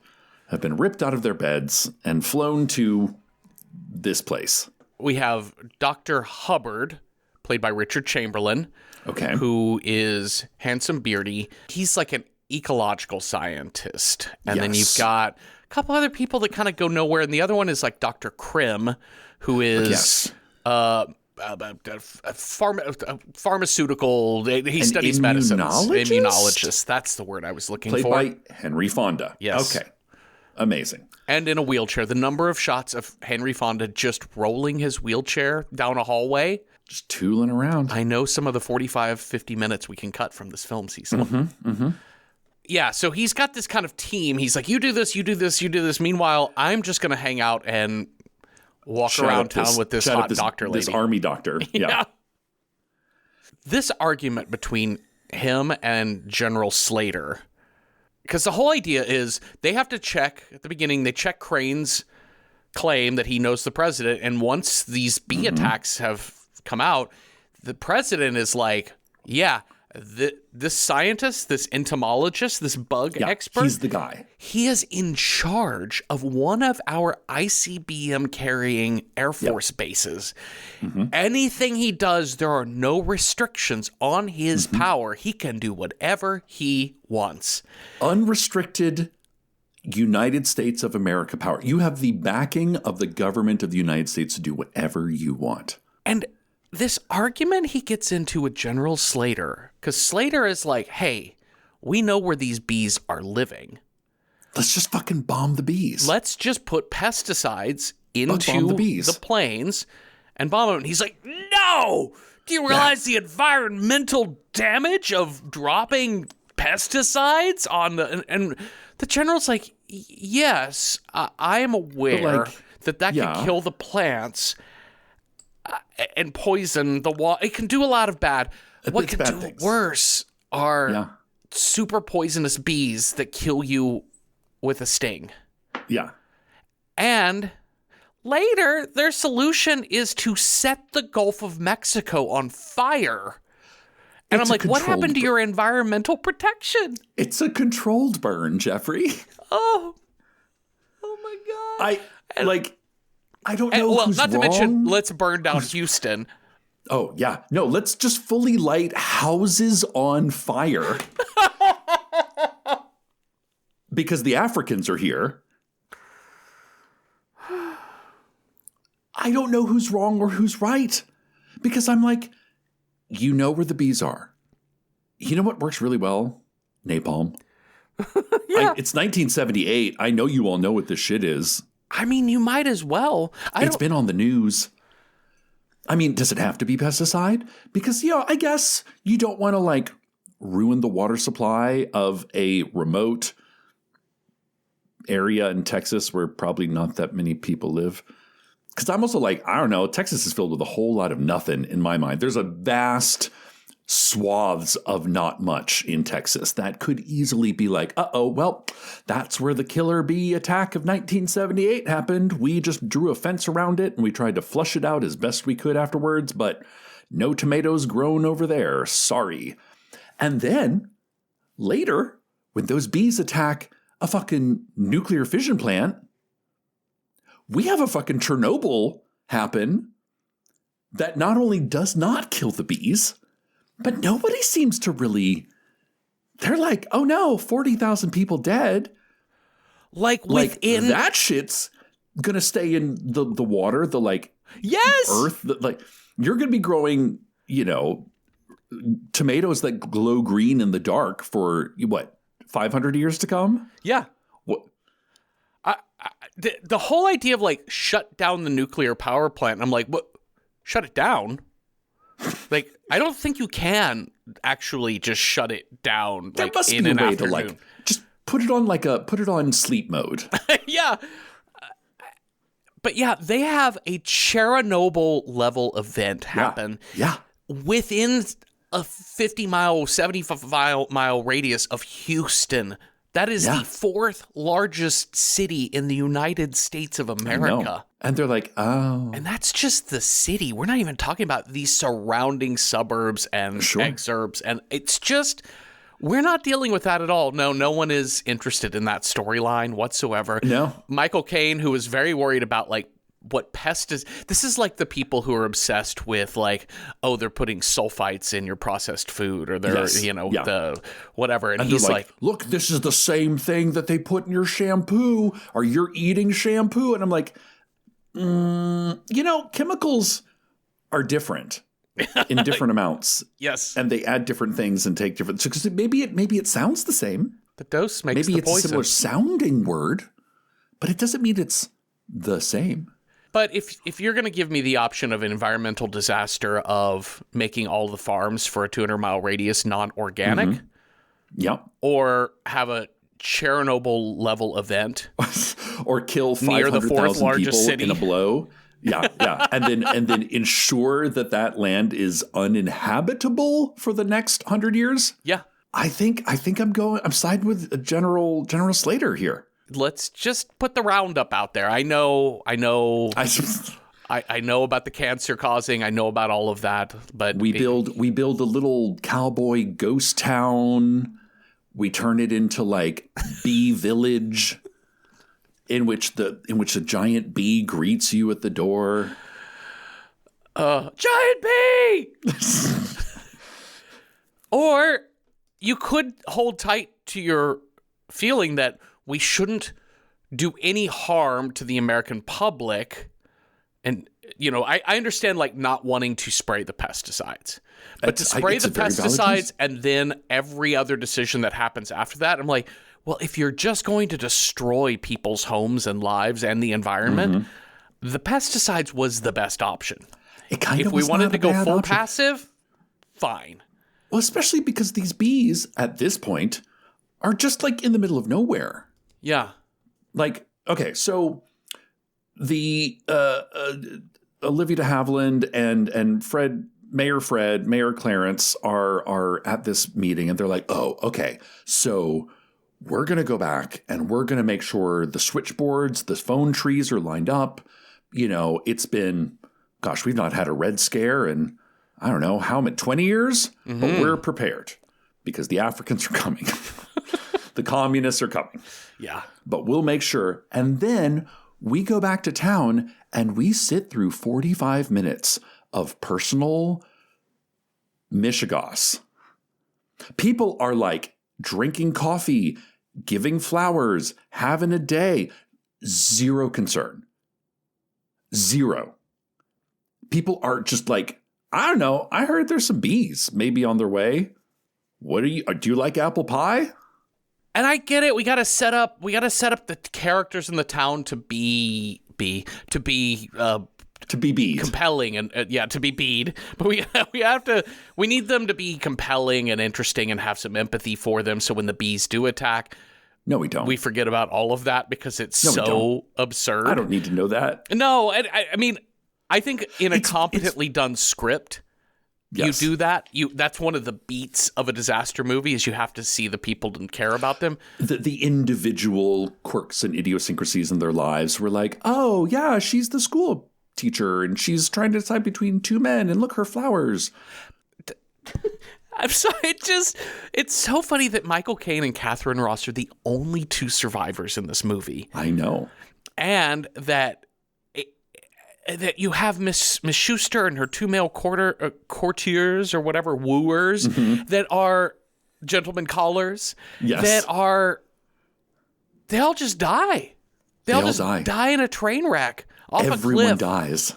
Speaker 4: have been ripped out of their beds and flown to this place.
Speaker 2: We have Dr. Hubbard, played by Richard Chamberlain, who is handsome, beardy. He's like an ecological scientist. And then you've got a couple other people that kind of go nowhere. And the other one is like Dr. Krim, who is pharmaceutical. He studies medicine. Immunologist. That's the word I was looking for.
Speaker 4: Played by Henry Fonda.
Speaker 2: Yes.
Speaker 4: Okay. Amazing.
Speaker 2: And in a wheelchair. The number of shots of Henry Fonda just rolling his wheelchair down a hallway.
Speaker 4: Just tooling around.
Speaker 2: I know some of the 45, 50 minutes we can cut from this film, Cecil. Yeah, so he's got this kind of team. He's like, you do this, you do this, you do this. Meanwhile, I'm just going to hang out and walk around town with this hot doctor lady.
Speaker 4: This army doctor. Yeah.
Speaker 2: This argument between him and General Slater, because the whole idea is they have to check, at the beginning, they check Crane's claim that he knows the president, and once these bee attacks have come out, the president is like, yeah, this scientist, this entomologist, this bug expert,
Speaker 4: he's the guy.
Speaker 2: He is in charge of one of our ICBM carrying Air Force bases. Mm-hmm. Anything he does, there are no restrictions on his power. He can do whatever he wants.
Speaker 4: Unrestricted United States of America power. You have the backing of the government of the United States to do whatever you want.
Speaker 2: And this argument he gets into with General Slater, because Slater is like, hey, we know where these bees are living.
Speaker 4: Let's just fucking bomb the bees.
Speaker 2: Let's just put pesticides into the planes and bomb them. And he's like, no! Do you realize the environmental damage of dropping pesticides on the... And the general's like, yes, I am aware that could kill the plants and poison the water. It can do a lot of bad. What can do worse are super poisonous bees that kill you with a sting.
Speaker 4: Yeah.
Speaker 2: And later, their solution is to set the Gulf of Mexico on fire. And I'm like, what happened to your environmental protection?
Speaker 4: It's a controlled burn, Jeffrey.
Speaker 2: Oh my God.
Speaker 4: I don't know who's
Speaker 2: not to
Speaker 4: wrong.
Speaker 2: mention, let's burn down Houston.
Speaker 4: Oh, yeah. No, let's just fully light houses on fire. Because the Africans are here. I don't know who's wrong or who's right. Because I'm like, you know where the bees are. You know what works really well? Napalm. It's 1978. I know you all know what this shit is.
Speaker 2: I mean, you might as well.
Speaker 4: It's been on the news. I mean, does it have to be pesticide? Because, I guess you don't want to, ruin the water supply of a remote area in Texas where probably not that many people live. Because I'm also I don't know, Texas is filled with a whole lot of nothing in my mind. There's a vast swaths of not much in Texas that could easily be well, that's where the killer bee attack of 1978 happened. We just drew a fence around it and we tried to flush it out as best we could afterwards, but no tomatoes grown over there. Sorry. And then later, when those bees attack a fucking nuclear fission plant, we have a fucking Chernobyl happen that not only does not kill the bees, but nobody seems to really... They're like, oh no, 40,000 people dead.
Speaker 2: Within...
Speaker 4: that shit's gonna stay in the water,
Speaker 2: yes!
Speaker 4: earth. You're gonna be growing, tomatoes that glow green in the dark for, 500 years to come?
Speaker 2: Yeah.
Speaker 4: What?
Speaker 2: The whole idea of shut down the nuclear power plant, I'm like, what? Shut it down? I don't think you can actually just shut it down.
Speaker 4: There must be a way to just put it on sleep mode.
Speaker 2: Yeah. But yeah, they have a Chernobyl level event happen.
Speaker 4: Yeah.
Speaker 2: Within a 75-mile radius of Houston. That is the fourth largest city in the United States of America.
Speaker 4: And they're like, oh.
Speaker 2: And that's just the city. We're not even talking about these surrounding suburbs and exurbs. And it's just, we're not dealing with that at all. No one is interested in that storyline whatsoever.
Speaker 4: No.
Speaker 2: Michael Caine, who is very worried about what pest is. This is like the people who are obsessed with they're putting sulfites in your processed food or they're, the whatever. And he's like,
Speaker 4: look, this is the same thing that they put in your shampoo or you're eating shampoo. And I'm like, chemicals are different in different amounts.
Speaker 2: Yes.
Speaker 4: And they add different things and take different, because maybe it sounds the same.
Speaker 2: The dose makes
Speaker 4: maybe
Speaker 2: the poison.
Speaker 4: Maybe it's a similar sounding word, but it doesn't mean it's the same.
Speaker 2: But if you're going to give me the option of an environmental disaster of making all the farms for a 200-mile radius non-organic, or have a Chernobyl-level event,
Speaker 4: or kill 500,000 people in a blow, and then ensure that land is uninhabitable for the next 100 years, I think I'm siding with General Slater here.
Speaker 2: Let's just put the roundup out there. I know. I know about the cancer causing. I know about all of that. But
Speaker 4: we build a little cowboy ghost town. We turn it into like bee village, in which a giant bee greets you at the door.
Speaker 2: Giant bee. Or you could hold tight to your feeling that we shouldn't do any harm to the American public. And, I understand like not wanting to spray the pesticides, but to spray the pesticides and then every other decision that happens after that, I'm like, well, if you're just going to destroy people's homes and lives and the environment, the pesticides was the best option. If we wanted to go full passive, fine.
Speaker 4: Well, especially because these bees at this point are just like in the middle of nowhere.
Speaker 2: Yeah.
Speaker 4: Like, okay, so the Olivia de Havilland and Mayor Clarence are at this meeting, and they're like, oh, okay, so we're going to go back and we're going to make sure the switchboards, the phone trees are lined up. It's been, gosh, we've not had a red scare in, I don't know, how many, 20 years? Mm-hmm. But we're prepared because the Africans are coming. The communists are coming.
Speaker 2: Yeah.
Speaker 4: But we'll make sure. And then we go back to town and we sit through 45 minutes of personal mishigas. People are like drinking coffee, giving flowers, having a day. Zero concern. Zero. People are just like, I don't know. I heard there's some bees maybe on their way. Do you like apple pie?
Speaker 2: And I get it. We got to set up the characters in the town to be compelling and to be bead. But we need them to be compelling and interesting and have some empathy for them. So when the bees do attack,
Speaker 4: no, we don't.
Speaker 2: We forget about all of that because it's so absurd.
Speaker 4: I don't need to know that.
Speaker 2: No, I mean, I think in a competently done script, yes. You do that. That's one of the beats of a disaster movie is you have to see the people and care about them.
Speaker 4: The individual quirks and idiosyncrasies in their lives were like, oh, yeah, she's the school teacher and she's trying to decide between two men and look, her flowers.
Speaker 2: I'm sorry. It's so funny that Michael Caine and Catherine Ross are the only two survivors in this movie.
Speaker 4: I know.
Speaker 2: And that you have Miss Schuster and her two male courtiers or whatever, wooers, that are gentlemen callers.
Speaker 4: Yes.
Speaker 2: They all just die. They all just die in a train wreck off a cliff.
Speaker 4: Everyone dies.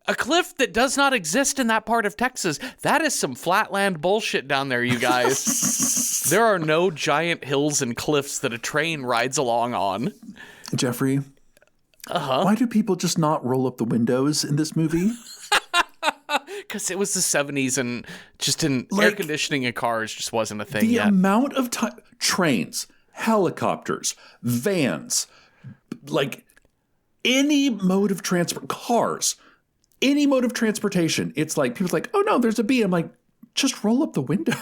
Speaker 2: A cliff that does not exist in that part of Texas. That is some flatland bullshit down there, you guys. There are no giant hills and cliffs that a train rides along on.
Speaker 4: Jeffrey, why do people just not roll up the windows in this movie?
Speaker 2: Because it was the 70s and just air conditioning in cars just wasn't a thing yet.
Speaker 4: The amount of time, trains, helicopters, vans, like any mode of transport, cars, any mode of transportation, it's like, people's like, oh no, there's a bee. I'm like, just roll up the window.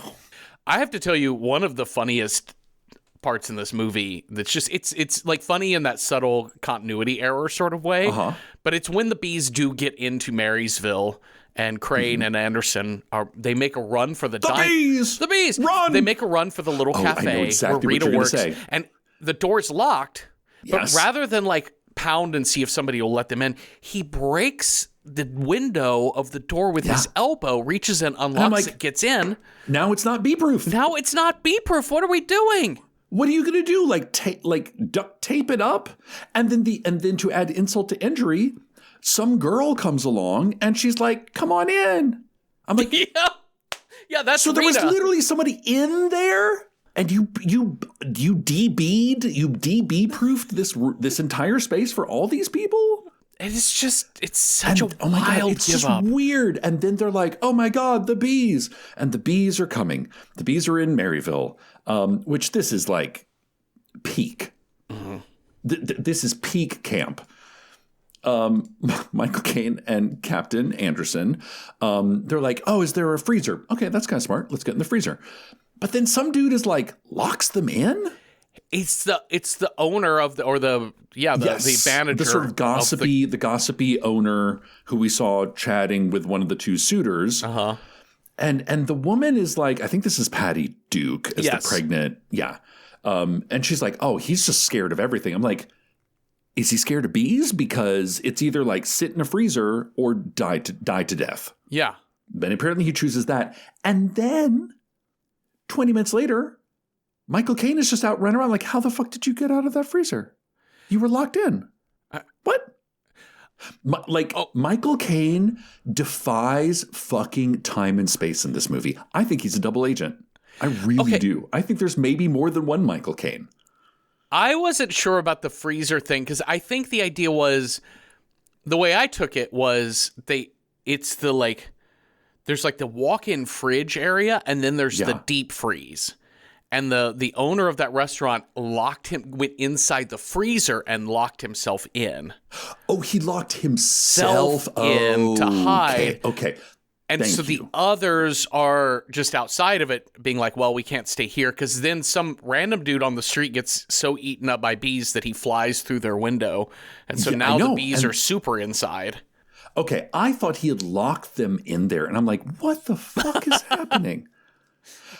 Speaker 2: I have to tell you, one of the funniest parts in this movie that's just, it's like funny in that subtle continuity error sort of way, but it's when the bees do get into Marysville and Crane and Anderson they make a run for the
Speaker 4: bees!
Speaker 2: The bees!
Speaker 4: Run!
Speaker 2: They make a run for the little cafe where Rita works. And the door's locked, but rather than like pound and see if somebody will let them in, he breaks the window of the door with his elbow, reaches in, unlocks it, gets in.
Speaker 4: Now it's not bee-proof.
Speaker 2: Now it's not bee-proof. What are we doing?
Speaker 4: What are you going to do? Like duct tape it up? And then to add insult to injury, some girl comes along and she's like, come on in. I'm like,
Speaker 2: yeah, that's
Speaker 4: so
Speaker 2: Rita.
Speaker 4: There was literally somebody in there, and you DB-proofed this entire space for all these people?
Speaker 2: It's such a wild
Speaker 4: it's
Speaker 2: give
Speaker 4: just
Speaker 2: up.
Speaker 4: Weird. And then they're like, oh my God, the bees. And the bees are coming. The bees are in Maryville, which this is like peak. Mm-hmm. This is peak camp. Michael Caine and Captain Anderson, they're like, oh, is there a freezer? Okay, that's kind of smart. Let's get in the freezer. But then some dude is like, locks them in?
Speaker 2: It's the owner of the manager,
Speaker 4: the sort of gossipy owner who we saw chatting with one of the two suitors. And the woman is like, I think this is Patty Duke as the pregnant. Yeah. And she's like, oh, he's just scared of everything. I'm like, is he scared of bees? Because it's either like sit in a freezer or die to death.
Speaker 2: Yeah.
Speaker 4: But apparently he chooses that. And then 20 minutes later, Michael Caine is just out running around like, how the fuck did you get out of that freezer? You were locked in. What? Michael Caine defies fucking time and space in this movie. I think he's a double agent. I really do. I think there's maybe more than one Michael Caine.
Speaker 2: I wasn't sure about the freezer thing because I think the idea was, the way I took it was there's like the walk-in fridge area and then there's the deep freeze. And the owner of that restaurant went inside the freezer and locked himself in. Oh,
Speaker 4: he locked himself
Speaker 2: in to hide.
Speaker 4: Okay.
Speaker 2: And so the others are just outside of it being like, well, we can't stay here because then some random dude on the street gets so eaten up by bees that he flies through their window. And so now the bees are super inside.
Speaker 4: Okay. I thought he had locked them in there. And I'm like, what the fuck is happening?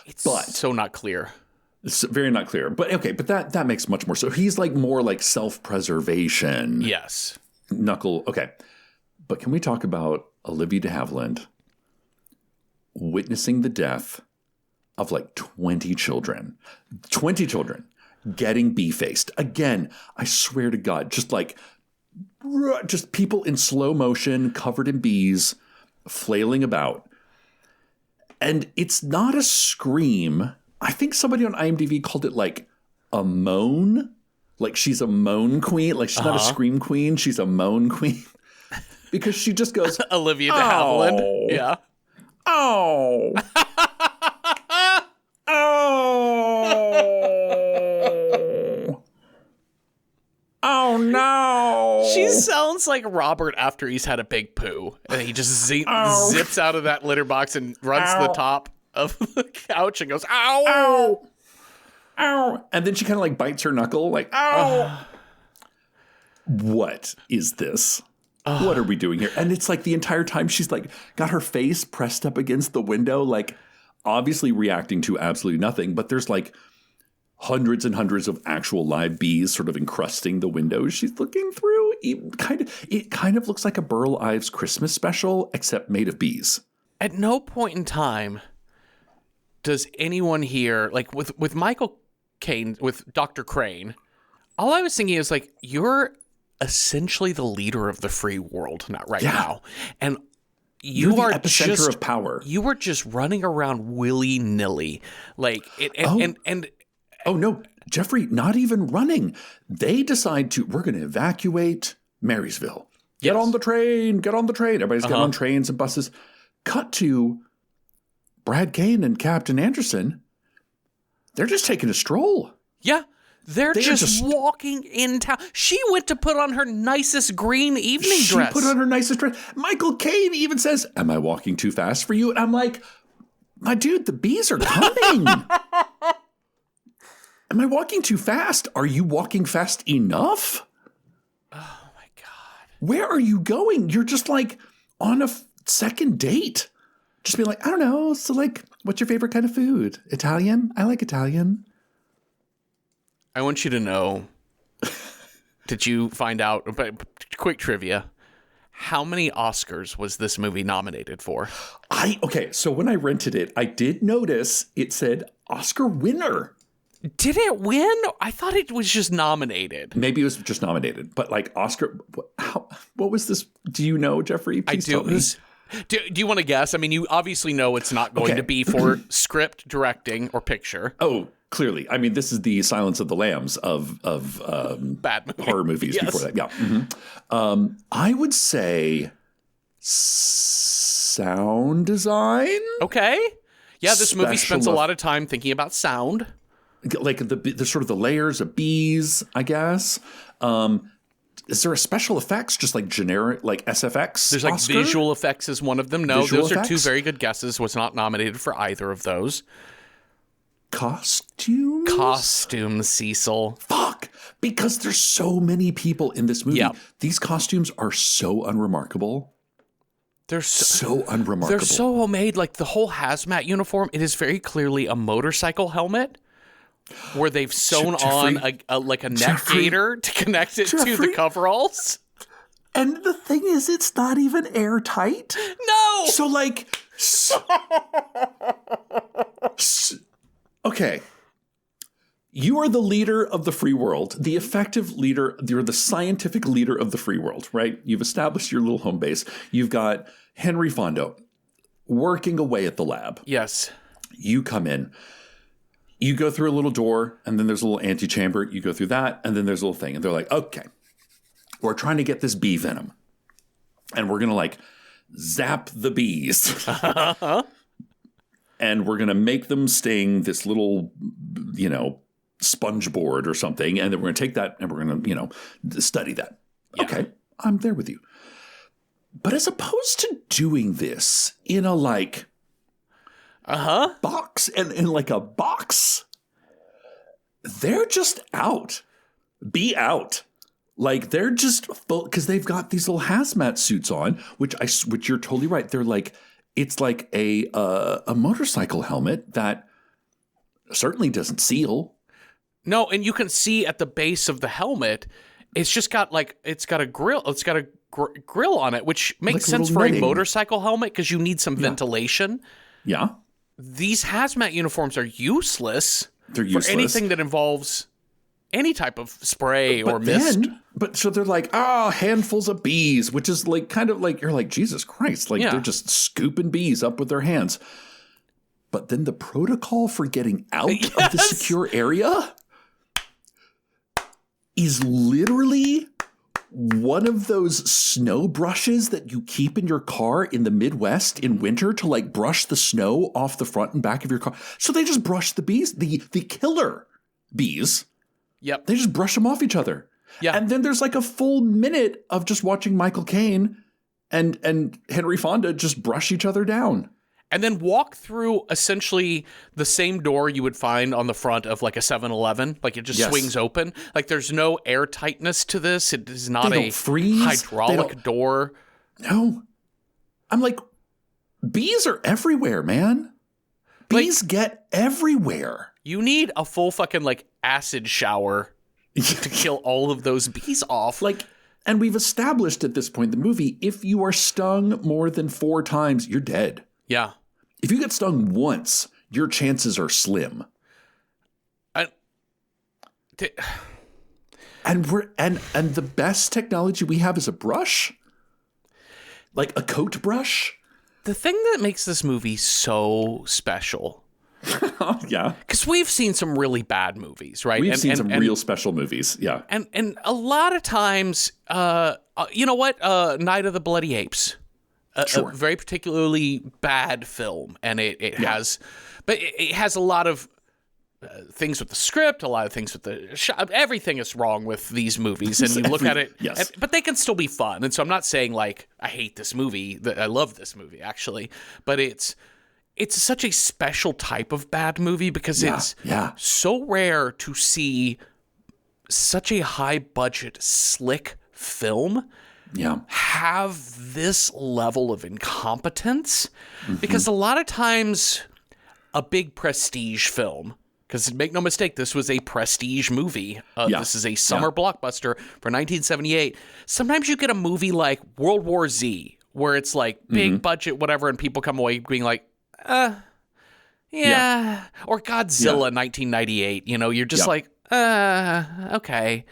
Speaker 2: It's so not clear.
Speaker 4: It's very not clear. But okay, but that makes much more. So he's like more like self-preservation.
Speaker 2: Yes.
Speaker 4: Knuckle. Okay. But can we talk about Olivia de Havilland witnessing the death of like 20 children? 20 children getting bee-faced. Again, I swear to God, just people in slow motion covered in bees flailing about. And it's not a scream. I think somebody on IMDb called it like a moan. Like she's a moan queen. Like she's not a scream queen. She's a moan queen. Because she just goes,
Speaker 2: Olivia de Havilland. Yeah.
Speaker 4: Oh. Oh. Oh no.
Speaker 2: She sounds like Robert after he's had a big poo. And he just zips out of that litter box and runs to the top of the couch and goes, ow.
Speaker 4: Ow. Ow. And then she kind of like bites her knuckle like, ow. What is this? What are we doing here? And it's like the entire time she's like got her face pressed up against the window, like obviously reacting to absolutely nothing. But there's like hundreds and hundreds of actual live bees sort of encrusting the windows she's looking through. It kind of looks like a Burl Ives Christmas special, except made of bees.
Speaker 2: At no point in time does anyone here, like with Michael Caine, with Dr. Crane, all I was thinking is like, you're essentially the leader of the free world now. And you are the epicenter
Speaker 4: of power.
Speaker 2: You were just running around willy-nilly. Like
Speaker 4: oh no, Jeffrey, not even running. They decide we're going to evacuate Marysville. Get on the train. Everybody's getting on trains and buses. Cut to Brad Caine and Captain Anderson. They're just taking a stroll.
Speaker 2: Yeah. They're just walking in town. She went to put on her nicest green evening dress.
Speaker 4: She put on her nicest dress. Michael Caine even says, am I walking too fast for you? And I'm like, my dude, the bees are coming. Am I walking too fast? Are you walking fast enough?
Speaker 2: Oh, my God.
Speaker 4: Where are you going? You're just like on a second date. Just be like, I don't know. So like, what's your favorite kind of food? Italian? I like Italian.
Speaker 2: I want you to know, did you find out, quick trivia, how many Oscars was this movie nominated for?
Speaker 4: So when I rented it, I did notice it said Oscar winner.
Speaker 2: Did it win? I thought it was just nominated.
Speaker 4: Maybe it was just nominated, but like Oscar, what was this? Do you know, Jeffrey? Please tell me.
Speaker 2: Do you want to guess? I mean, you obviously know it's not going to be for script, directing, or picture.
Speaker 4: Oh, clearly. I mean, this is the Silence of the Lambs of
Speaker 2: bad
Speaker 4: horror movies before that. Yeah. Mm-hmm. I would say sound design.
Speaker 2: Okay. Yeah, this movie spends a lot of time thinking about sound.
Speaker 4: Like the sort of the layers of bees, I guess. Is there a special effects, just like generic, like SFX?
Speaker 2: There's like
Speaker 4: Oscar?
Speaker 2: Visual effects is one of them. No,
Speaker 4: visual
Speaker 2: those
Speaker 4: effects?
Speaker 2: are two very good guesses. Was not nominated for either of those.
Speaker 4: Costumes?
Speaker 2: Costumes, Cecil.
Speaker 4: Fuck! Because there's so many people in this movie.
Speaker 2: Yeah.
Speaker 4: These costumes are so unremarkable.
Speaker 2: They're
Speaker 4: So unremarkable.
Speaker 2: They're so homemade. Like the whole hazmat uniform, it is very clearly a motorcycle helmet where they've sewn on a neck
Speaker 4: Jeffrey,
Speaker 2: gaiter to connect it to the
Speaker 4: Jeffrey.
Speaker 2: coveralls.
Speaker 4: And the thing is, it's not even airtight.
Speaker 2: No!
Speaker 4: So, like... okay. You are the leader of the free world, the effective leader, you're the scientific leader of the free world, right? You've established your little home base. You've got Henry Fonda working away at the lab.
Speaker 2: Yes.
Speaker 4: You come in. You go through a little door, and then there's a little antechamber. You go through that, and then there's a little thing. And they're like, okay, we're trying to get this bee venom. And we're going to, like, zap the bees. And we're going to make them sting this little, sponge board or something. And then we're going to take that and we're going to, study that.
Speaker 2: Yeah.
Speaker 4: Okay, I'm there with you. But as opposed to doing this in a, box, and in like a box, they're just out. Be out. Like, they're just full, because they've got these little hazmat suits on, which you're totally right. They're like, it's like a motorcycle helmet that certainly doesn't seal.
Speaker 2: No, and you can see at the base of the helmet, it's just got it's got a grill. It's got a grill on it, which makes
Speaker 4: Like
Speaker 2: sense for
Speaker 4: netting.
Speaker 2: a motorcycle helmet because you need some ventilation.
Speaker 4: Yeah.
Speaker 2: These hazmat uniforms are useless.
Speaker 4: They're useless.
Speaker 2: For anything that involves any type of spray or mist.
Speaker 4: So they're like, handfuls of bees, which is like kind of like, you're like, Jesus Christ. Like, they're just scooping bees up with their hands. But then the protocol for getting out of the secure area is literally one of those snow brushes that you keep in your car in the Midwest in winter to like brush the snow off the front and back of your car. So they just brush the bees, the killer bees.
Speaker 2: Yep.
Speaker 4: They just brush them off each other.
Speaker 2: Yeah.
Speaker 4: And then there's like a full minute of just watching Michael Caine and Henry Fonda just brush each other down.
Speaker 2: And then walk through essentially the same door you would find on the front of like a 7-Eleven. Like it just swings open. Like there's no airtightness to this. It is not a hydraulic door.
Speaker 4: No. I'm like, bees are everywhere, man. Bees get everywhere.
Speaker 2: You need a full fucking like acid shower to kill all of those bees off.
Speaker 4: And we've established at this point in the movie, if you are stung more than 4 times, you're dead.
Speaker 2: Yeah.
Speaker 4: If you get stung once, your chances are slim. And the best technology we have is a brush, like a coat brush.
Speaker 2: The thing that makes this movie so special.
Speaker 4: Yeah.
Speaker 2: Because we've seen some really bad movies, right?
Speaker 4: We've seen some real special movies. Yeah.
Speaker 2: And a lot of times, you know what? Night of the Bloody Apes.
Speaker 4: Sure.
Speaker 2: A very particularly bad film. And it has a lot of things with the script, a lot of things with the shot. Everything is wrong with these movies. And you look at it, but they can still be fun. And so I'm not saying like, I hate this movie. I love this movie, actually. But it's such a special type of bad movie because it's so rare to see such a high budget, slick film have this level of incompetence. Because a lot of times a big prestige film, because make no mistake, this was a prestige movie. This is a summer blockbuster for 1978. Sometimes you get a movie like World War Z, where it's like big budget, whatever, and people come away being like, or Godzilla 1998, you're just like, okay.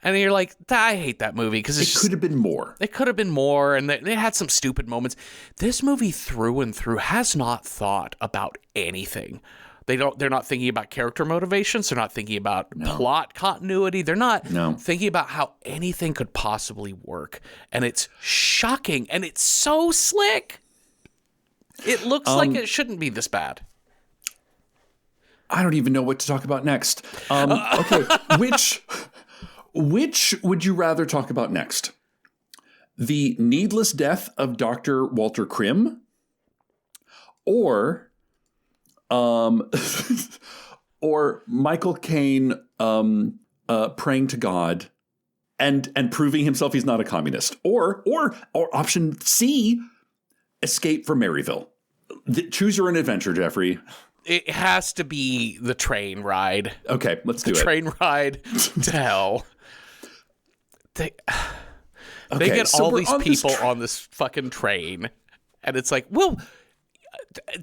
Speaker 2: And you're like, I hate that movie because it
Speaker 4: could have been more.
Speaker 2: It could have been more, and it had some stupid moments. This movie through and through has not thought about anything. They're not thinking about character motivations. They're not thinking about plot continuity. They're not thinking about how anything could possibly work. And it's shocking, and it's so slick. It looks like it shouldn't be this bad.
Speaker 4: I don't even know what to talk about next. Okay, which would you rather talk about next? The needless death of Dr. Walter Krim, or or Michael Caine praying to God and proving himself he's not a communist, or option C, escape from Maryville. Choose your own adventure, Jeffrey.
Speaker 2: It has to be the train ride.
Speaker 4: Okay, let's do it.
Speaker 2: Train ride to hell. They get all these people on this fucking train, and it's like, well,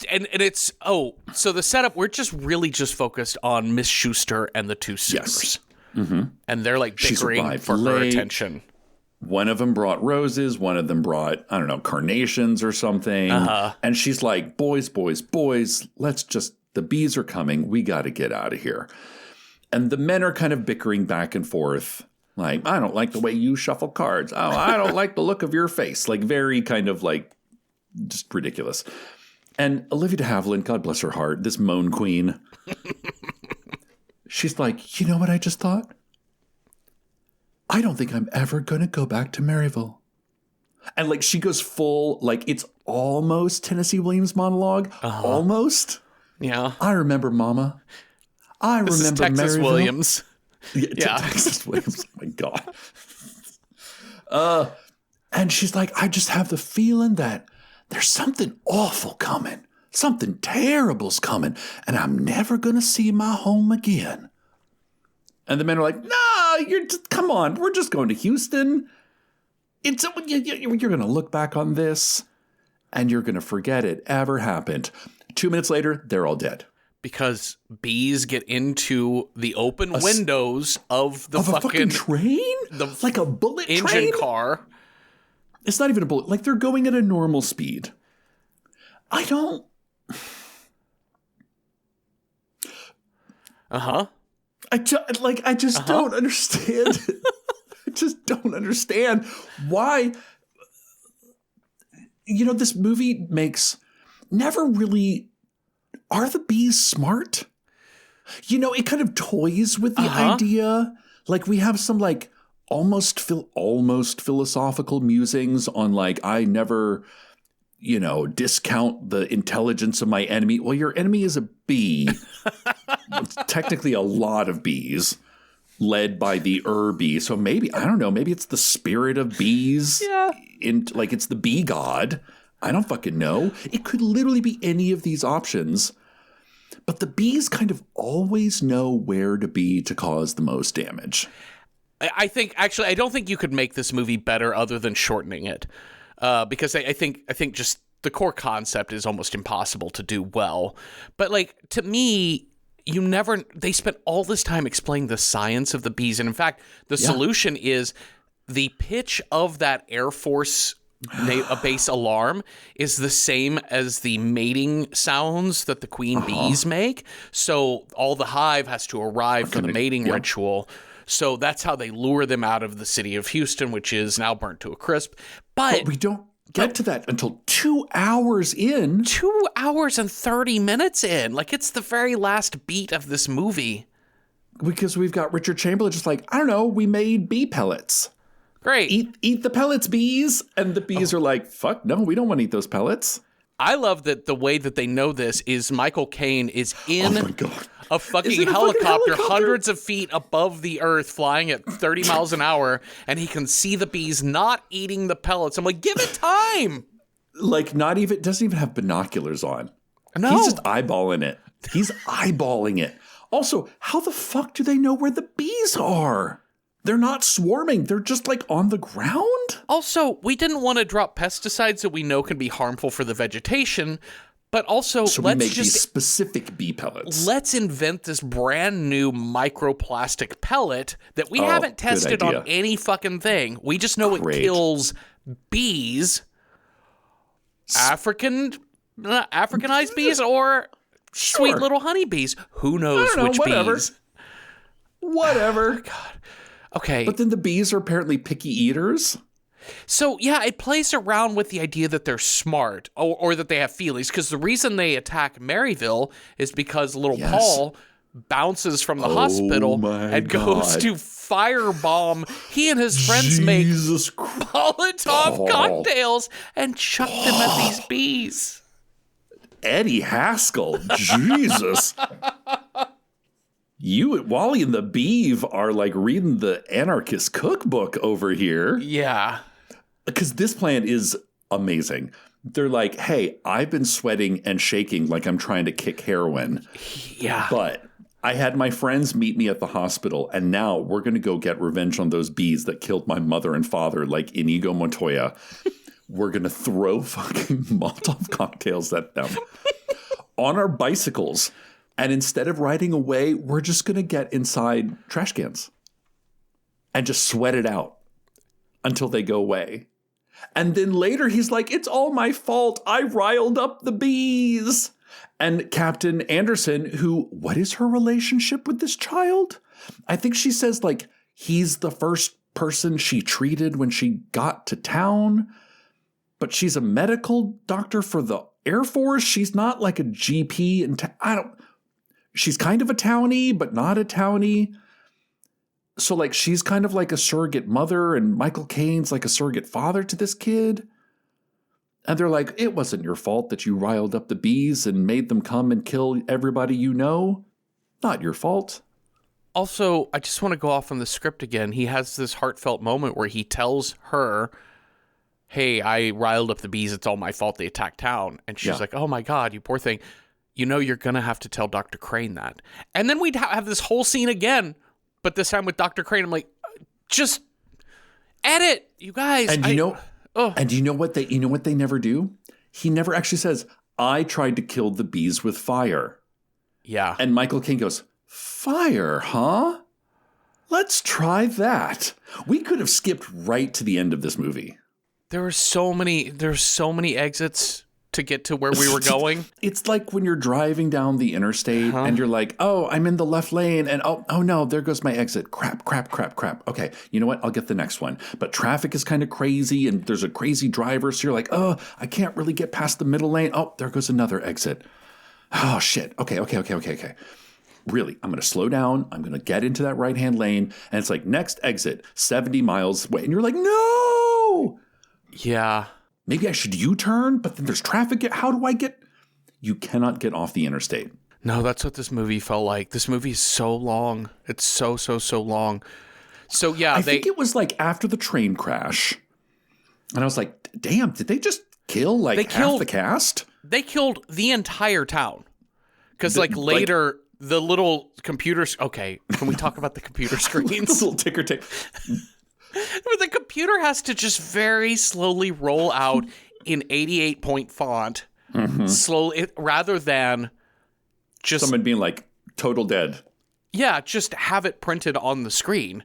Speaker 2: and it's so the setup, we're just really just focused on Miss Schuster and the two suitors.
Speaker 4: Yes. Mm-hmm.
Speaker 2: And they're like bickering for her attention. One
Speaker 4: of them brought roses. One of them brought, I don't know, carnations or something. And she's like, boys, the bees are coming. We got to get out of here. And the men are kind of bickering back and forth. Like, I don't like the way you shuffle cards. Oh, I don't like the look of your face. Like, very kind of like just ridiculous. And Olivia de Havilland, God bless her heart, this moan queen. She's like, you know what I just thought? I don't think I'm ever going to go back to Maryville. And like she goes full, like it's almost Tennessee Williams monologue. Almost.
Speaker 2: Yeah.
Speaker 4: I remember Mama. I
Speaker 2: this
Speaker 4: remember
Speaker 2: is Texas
Speaker 4: Maryville.
Speaker 2: Williams.
Speaker 4: Yeah. Texas Williams. Oh my God. And she's like, I just have the feeling that there's something awful coming. Something terrible's coming. And I'm never going to see my home again. And the men are like, no, come on. We're just going to Houston. You're going to look back on this and you're going to forget it ever happened. 2 minutes later, they're all dead.
Speaker 2: Because bees get into the open windows of the
Speaker 4: fucking train? Like a bullet
Speaker 2: engine
Speaker 4: train?
Speaker 2: car.
Speaker 4: It's not even a bullet. Like they're going at a normal speed. I don't. I just don't understand. I just don't understand why. You know, this movie makes never really. Are the bees smart? You know, it kind of toys with the idea. Like we have some like almost philosophical musings on like, I never, discount the intelligence of my enemy. Well, your enemy is a bee. It's technically a lot of bees led by the bee. So maybe, I don't know, maybe it's the spirit of bees.
Speaker 2: Yeah.
Speaker 4: It's the bee god. I don't fucking know. It could literally be any of these options. But the bees kind of always know where to be to cause the most damage.
Speaker 2: I don't think you could make this movie better other than shortening it. Because I think just the core concept is almost impossible to do well. But like, to me, they spent all this time explaining the science of the bees. And in fact, the solution is the pitch of that Air Force a base alarm is the same as the mating sounds that the queen bees make. So all the hive has to arrive for the mating ritual. So that's how they lure them out of the city of Houston, which is now burnt to a crisp. But
Speaker 4: we don't get to that until 2 hours in.
Speaker 2: 2 hours and 30 minutes in. Like, it's the very last beat of this movie.
Speaker 4: Because we've got Richard Chamberlain just like, I don't know, we made bee pellets.
Speaker 2: Great.
Speaker 4: Eat the pellets, bees. And the bees are like, fuck, no, we don't want to eat those pellets.
Speaker 2: I love that the way that they know this is Michael Caine is in a fucking helicopter hundreds of feet above the earth flying at 30 miles an hour, and he can see the bees not eating the pellets. I'm like, give it time.
Speaker 4: Like, doesn't even have binoculars on.
Speaker 2: No.
Speaker 4: He's just eyeballing it. He's eyeballing it. Also, how the fuck do they know where the bees are? They're not swarming. They're just like on the ground.
Speaker 2: Also, we didn't want to drop pesticides that we know can be harmful for the vegetation, but also
Speaker 4: so
Speaker 2: let's
Speaker 4: we make
Speaker 2: just
Speaker 4: these specific bee pellets.
Speaker 2: Let's invent this brand new microplastic pellet that we haven't tested on any fucking thing. We just know it kills bees, Africanized bees, or sweet little honeybees. Who knows which bees?
Speaker 4: Whatever.
Speaker 2: Oh, God. Okay.
Speaker 4: But then the bees are apparently picky eaters.
Speaker 2: So, yeah, it plays around with the idea that they're smart or that they have feelings, because the reason they attack Maryville is because little Paul bounces from the hospital and goes to firebomb. He and his friends make Molotov cocktails and chuck them at these bees.
Speaker 4: Eddie Haskell. Jesus. You, Wally and the Beeve are like reading the anarchist cookbook over here.
Speaker 2: Yeah.
Speaker 4: Because this plan is amazing. They're like, hey, I've been sweating and shaking like I'm trying to kick heroin.
Speaker 2: Yeah.
Speaker 4: But I had my friends meet me at the hospital, and now we're going to go get revenge on those bees that killed my mother and father, like Inigo Montoya. We're going to throw fucking Molotov cocktails at them on our bicycles. And instead of riding away, we're just going to get inside trash cans and just sweat it out until they go away. And then later he's like, it's all my fault. I riled up the bees. And Captain Anderson, who, what is her relationship with this child? I think she says like he's the first person she treated when she got to town. But she's a medical doctor for the Air Force. She's not like a GP. And she's kind of a townie, but not a townie. So like she's kind of like a surrogate mother, and Michael Caine's like a surrogate father to this kid. And they're like, it wasn't your fault that you riled up the bees and made them come and kill everybody you know. Not your fault.
Speaker 2: Also, I just want to go off on the script again. He has this heartfelt moment where he tells her, hey, I riled up the bees. It's all my fault. They attacked town. And she's like, oh my God, you poor thing. You know, you're going to have to tell Dr. Crane that. And then we'd have this whole scene again, but this time with Dr. Crane. I'm like, just edit, you guys.
Speaker 4: And you know what they never do? He never actually says, I tried to kill the bees with fire.
Speaker 2: Yeah.
Speaker 4: And Michael Caine goes, fire, huh? Let's try that. We could have skipped right to the end of this movie.
Speaker 2: There's so many exits to get to where we were going.
Speaker 4: It's like when you're driving down the interstate and you're like, oh, I'm in the left lane. And oh no, there goes my exit. Crap. Okay, you know what? I'll get the next one. But traffic is kind of crazy and there's a crazy driver. So you're like, oh, I can't really get past the middle lane. Oh, there goes another exit. Oh, shit. Okay. Really, I'm going to slow down. I'm going to get into that right-hand lane. And it's like, next exit, 70 miles away. And you're like, no!
Speaker 2: Yeah.
Speaker 4: Maybe I should U-turn, but then there's traffic. How do I get? You cannot get off the interstate.
Speaker 2: No, that's what this movie felt like. This movie is so long. It's so long. So yeah,
Speaker 4: I think it was like after the train crash. And I was like, damn, did they just kill half the cast?
Speaker 2: They killed the entire town. Because later, the little computers. Okay, can we talk about the computer screens?
Speaker 4: The little ticker tape.
Speaker 2: But the computer has to just very slowly roll out in 88-point font, slowly, rather than just
Speaker 4: someone being like total dead.
Speaker 2: Yeah, just have it printed on the screen.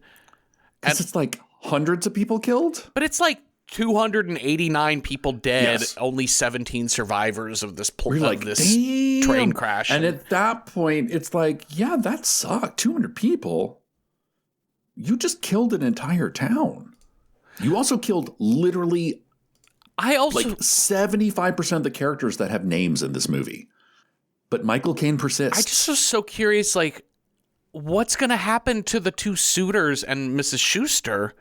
Speaker 4: And it's like hundreds of people killed?
Speaker 2: But it's like 289 people dead,
Speaker 4: yes.
Speaker 2: Only 17 survivors of this
Speaker 4: Damn.
Speaker 2: Train crash.
Speaker 4: And at that point, it's like, yeah, that sucked. 200 people. You just killed an entire town. You also killed literally like 75% of the characters that have names in this movie. But Michael Caine persists.
Speaker 2: I just was so curious, like, what's going to happen to the two suitors and Miss Schuster,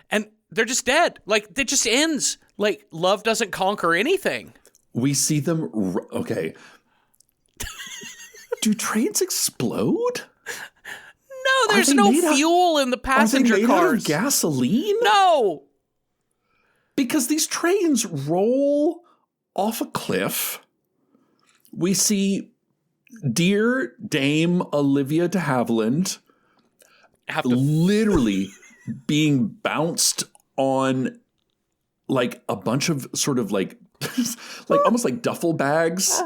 Speaker 2: and they're just dead. Like, it just ends. Like, love doesn't conquer anything.
Speaker 4: We see them. Okay. Do trains explode?
Speaker 2: No, there's no fuel in the passenger
Speaker 4: cars. Are they made
Speaker 2: cars.
Speaker 4: out of gasoline?
Speaker 2: No.
Speaker 4: Because these trains roll off a cliff. We see dear Dame Olivia de Havilland literally being bounced on like a bunch of sort of like almost like duffel bags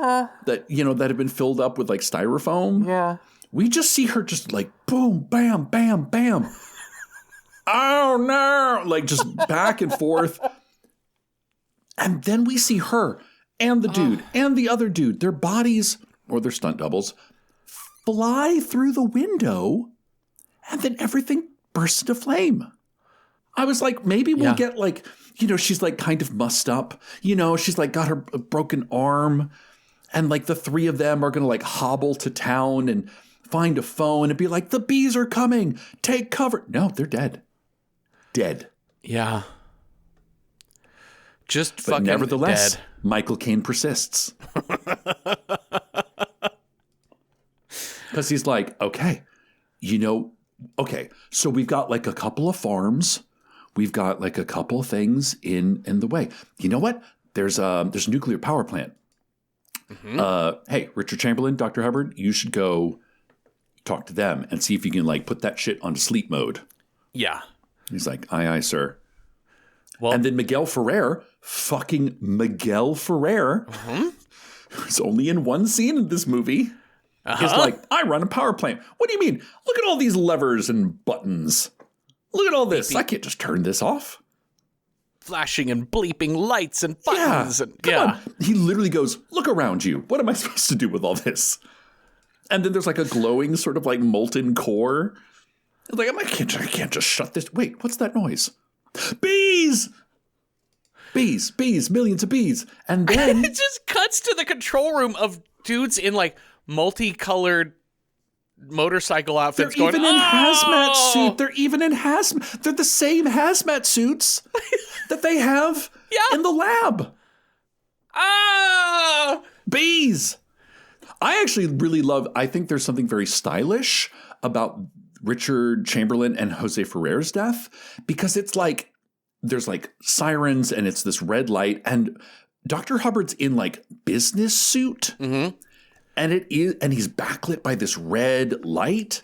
Speaker 4: that have been filled up with like styrofoam.
Speaker 2: Yeah.
Speaker 4: We just see her just like boom, bam, bam, bam. Oh no! Like just back and forth. And then we see her and the dude and the other dude, their bodies or their stunt doubles fly through the window and then everything bursts into flame. I was like, maybe we'll get like, she's like kind of mussed up. She's like got her broken arm and like the three of them are going to like hobble to town and find a phone and be like, the bees are coming. Take cover. No, they're dead. Dead.
Speaker 2: Yeah. Just
Speaker 4: but
Speaker 2: fucking
Speaker 4: nevertheless,
Speaker 2: dead.
Speaker 4: Michael Caine persists. Because he's like, okay, so we've got like a couple of farms. We've got like a couple of things in the way. You know what? There's a nuclear power plant. Hey, Richard Chamberlain, Dr. Hubbard, you should go talk to them and see if you can like put that shit onto sleep mode.
Speaker 2: Yeah.
Speaker 4: He's like, aye, aye, sir.
Speaker 2: Well,
Speaker 4: and then Miguel Ferrer, who's only in one scene in this movie, is like, I run a power plant. What do you mean? Look at all these levers and buttons. Look at all this. I can't just turn this off.
Speaker 2: Flashing and bleeping lights and buttons.
Speaker 4: Come on. He literally goes, look around you. What am I supposed to do with all this? And then there's like a glowing sort of like molten core. Like, I can't just shut this. Wait, what's that noise? Bees! Bees, millions of bees. And then
Speaker 2: it just cuts to the control room of dudes in like multicolored motorcycle outfits.
Speaker 4: They're even in hazmat suit. They're even in hazmat. They're the same hazmat suits that they have in the lab. Bees. I actually really I think there's something very stylish about Richard Chamberlain and Jose Ferrer's death, because it's like there's like sirens and it's this red light and Dr. Hubbard's in like business suit. Mm-hmm. And he's backlit by this red light.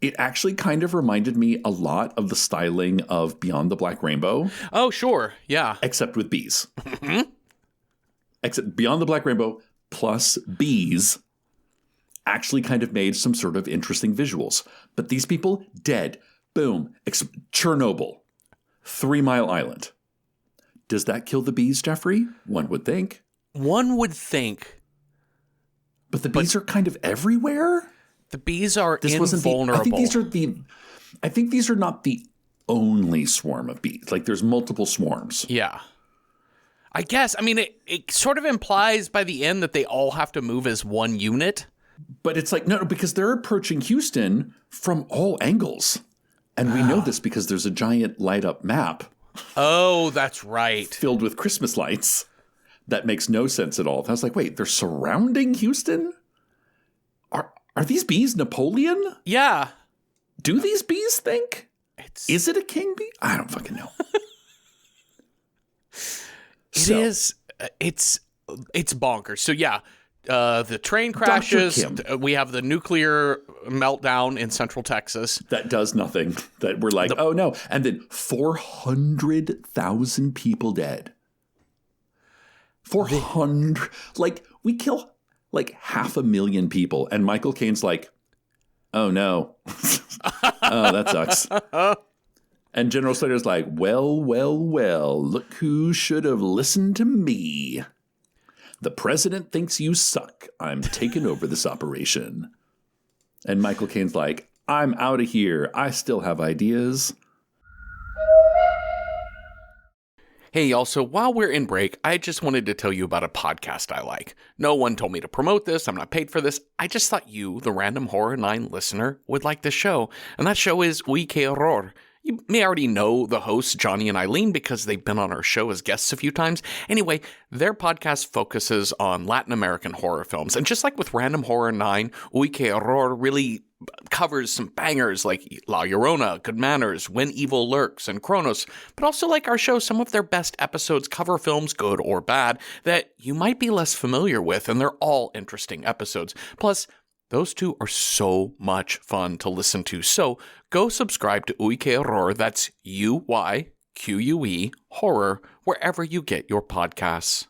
Speaker 4: It actually kind of reminded me a lot of the styling of Beyond the Black Rainbow.
Speaker 2: Oh, sure. Yeah.
Speaker 4: Except with bees. Except Beyond the Black Rainbow plus bees actually kind of made some sort of interesting visuals. But these people, dead. Boom. Chernobyl. 3 Mile Island. Does that kill the bees, Jeffrey? One would think.
Speaker 2: One would think.
Speaker 4: But the bees are kind of everywhere.
Speaker 2: The bees are invulnerable.
Speaker 4: I think these are not the only swarm of bees. Like there's multiple swarms.
Speaker 2: Yeah. I guess. I mean, it sort of implies by the end that they all have to move as one unit.
Speaker 4: But it's like, no, because they're approaching Houston from all angles. And we know this because there's a giant light up map.
Speaker 2: Oh, that's right.
Speaker 4: Filled with Christmas lights. That makes no sense at all. I was like, wait, they're surrounding Houston? Are these bees Napoleon?
Speaker 2: Yeah.
Speaker 4: Do these bees think? Is it a king bee? I don't fucking know.
Speaker 2: It's bonkers. So yeah, the train crashes. We have the nuclear meltdown in Central Texas.
Speaker 4: That does nothing. That we're like, oh no. And then 400,000 people dead. 400, like we kill like 500,000 people. And Michael Caine's like, oh no. Oh, that sucks. And General Slater's like, well, look who should have listened to me. The president thinks you suck. I'm taking over this operation. And Michael Caine's like, I'm out of here. I still have ideas.
Speaker 2: Hey, y'all, so while we're in break, I just wanted to tell you about a podcast I like. No one told me to promote this. I'm not paid for this. I just thought you, the Random Horror 9 listener, would like this show. And that show is Uy Que Horror. You may already know the hosts, Johnny and Eileen, because they've been on our show as guests a few times. Anyway, their podcast focuses on Latin American horror films. And just like with Random Horror 9, Uy Que Horror really covers some bangers like La Llorona, Good Manners, When Evil Lurks, and Kronos. But also like our show, some of their best episodes cover films, good or bad, that you might be less familiar with, and they're all interesting episodes. Plus, those two are so much fun to listen to. So go subscribe to Uy Que Horror, that's UYQUE Horror, wherever you get your podcasts.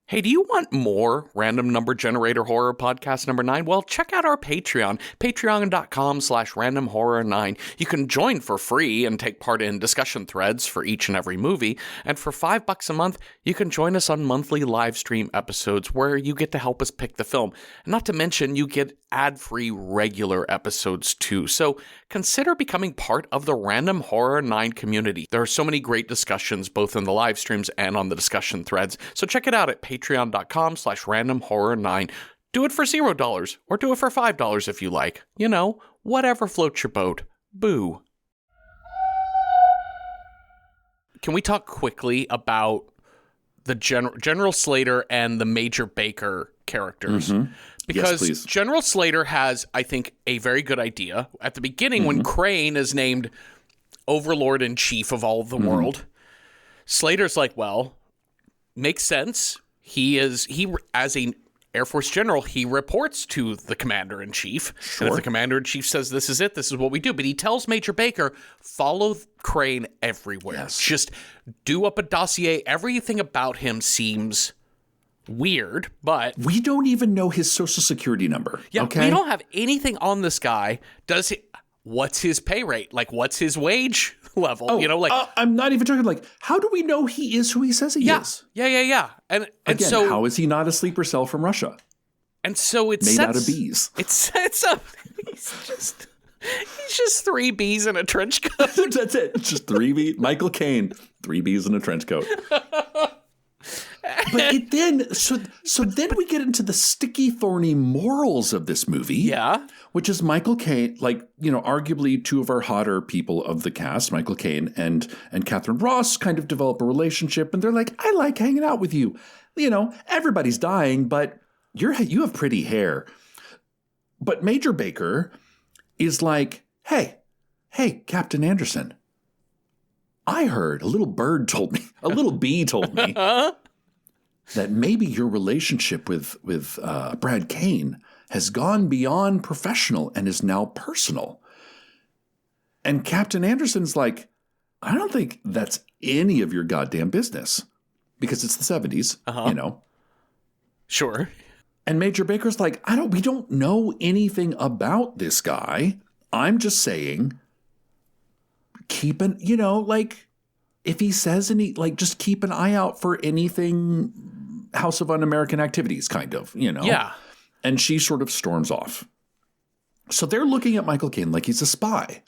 Speaker 2: Hey, do you want more Random Number Generator Horror Podcast number 9? Well, check out our Patreon, patreon.com/randomhorror9. You can join for free and take part in discussion threads for each and every movie. And for $5 a month, you can join us on monthly live stream episodes where you get to help us pick the film. And not to mention, you get ad-free regular episodes too. So consider becoming part of the Random Horror 9 community. There are so many great discussions both in the live streams and on the discussion threads. So check it out at patreon.com/randomhorror9. Do it for $0 or do it for $5 if you like. You know, whatever floats your boat. Boo. Can we talk quickly about the General Slater and the Major Baker characters? Mm-hmm. Because
Speaker 4: please.
Speaker 2: General Slater has, I think, a very good idea. At the beginning, when Crane is named Overlord and Chief of all of the world, Slater's like, well, makes sense. He as a Air Force general, he reports to the Commander-in-Chief.
Speaker 4: Sure.
Speaker 2: And if the Commander-in-Chief says, this is it, this is what we do. But he tells Major Baker, follow Crane everywhere.
Speaker 4: Yes.
Speaker 2: Just do up a dossier. Everything about him seems weird, but...
Speaker 4: We don't even know his social security number.
Speaker 2: Yeah,
Speaker 4: okay?
Speaker 2: we don't have anything on this guy. What's his pay rate? Like, what's his wage level?
Speaker 4: I'm not even talking like, how do we know he is who he says he is?
Speaker 2: Yeah. And
Speaker 4: Again,
Speaker 2: so
Speaker 4: how is he not a sleeper cell from Russia?
Speaker 2: And so it
Speaker 4: Made
Speaker 2: sets,
Speaker 4: out of bees.
Speaker 2: It sets up. He's just 3 bees in a trench coat.
Speaker 4: That's it. Just 3 bees. Michael Caine, 3 bees in a trench coat. But then we get into the sticky, thorny morals of this movie.
Speaker 2: Yeah.
Speaker 4: Which is Michael Caine, arguably 2 of our hotter people of the cast, Michael Caine and Catherine Ross, kind of develop a relationship, and they're like, I like hanging out with you. Everybody's dying, but you have pretty hair. But Major Baker is like, hey, Captain Anderson, I heard a little bee told me that maybe your relationship with Brad Caine has gone beyond professional and is now personal. And Captain Anderson's like, I don't think that's any of your goddamn business, because it's the 70s,
Speaker 2: Sure.
Speaker 4: And Major Baker's like, we don't know anything about this guy. I'm just saying, if he says just keep an eye out for anything House of Un-American Activities, kind of,
Speaker 2: Yeah.
Speaker 4: And she sort of storms off. So they're looking at Michael Caine like he's a spy,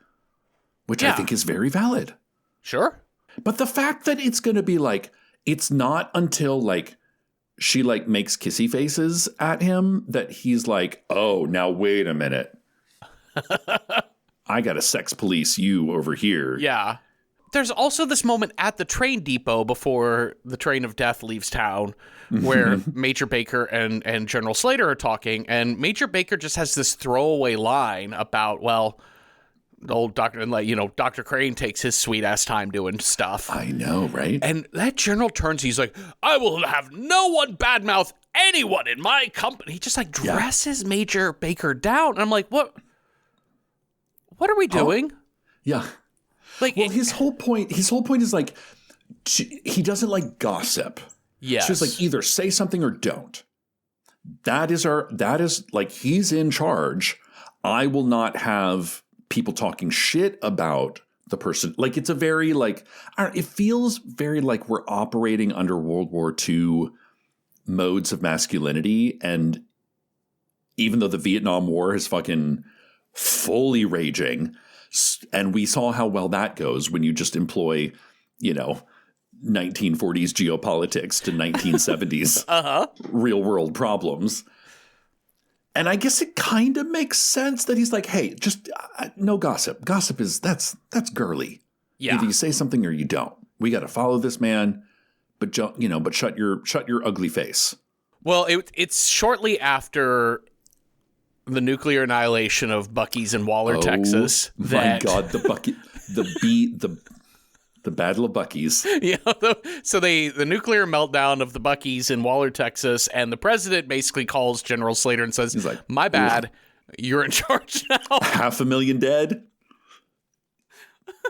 Speaker 4: which I think is very valid.
Speaker 2: Sure.
Speaker 4: But the fact that it's going to be it's not until she makes kissy faces at him that he's like, oh, now wait a minute. I got to sex police you over here.
Speaker 2: Yeah. There's also this moment at the train depot before the train of death leaves town where Major Baker and General Slater are talking, and Major Baker just has this throwaway line about, the old doctor, and Dr. Crane takes his sweet ass time doing stuff.
Speaker 4: I know, right?
Speaker 2: And that general turns, he's like, I will have no one badmouth anyone in my company. He just dresses Major Baker down. And I'm like, what are we doing?
Speaker 4: Yeah. His whole point is he doesn't like gossip.
Speaker 2: Yes.
Speaker 4: So it's either say something or don't. That is he's in charge. I will not have people talking shit about the person. It's a very it feels very like we're operating under World War II modes of masculinity. And even though the Vietnam War is fucking fully raging, and we saw how well that goes when you just employ, 1940s geopolitics to 1970s real world problems. And I guess it kind of makes sense that he's like, hey, just no gossip. Gossip that's girly.
Speaker 2: Yeah.
Speaker 4: Either you say something or you don't. We got to follow this man, but shut your ugly face.
Speaker 2: Well, it's shortly after the nuclear annihilation of Buc-ee's in Waller, Texas.
Speaker 4: My God, the Battle of Buc-ee's.
Speaker 2: Yeah, so the nuclear meltdown of the Buc-ee's in Waller, Texas, and the president basically calls General Slater and says, my bad, you're in charge now.
Speaker 4: 500,000 dead.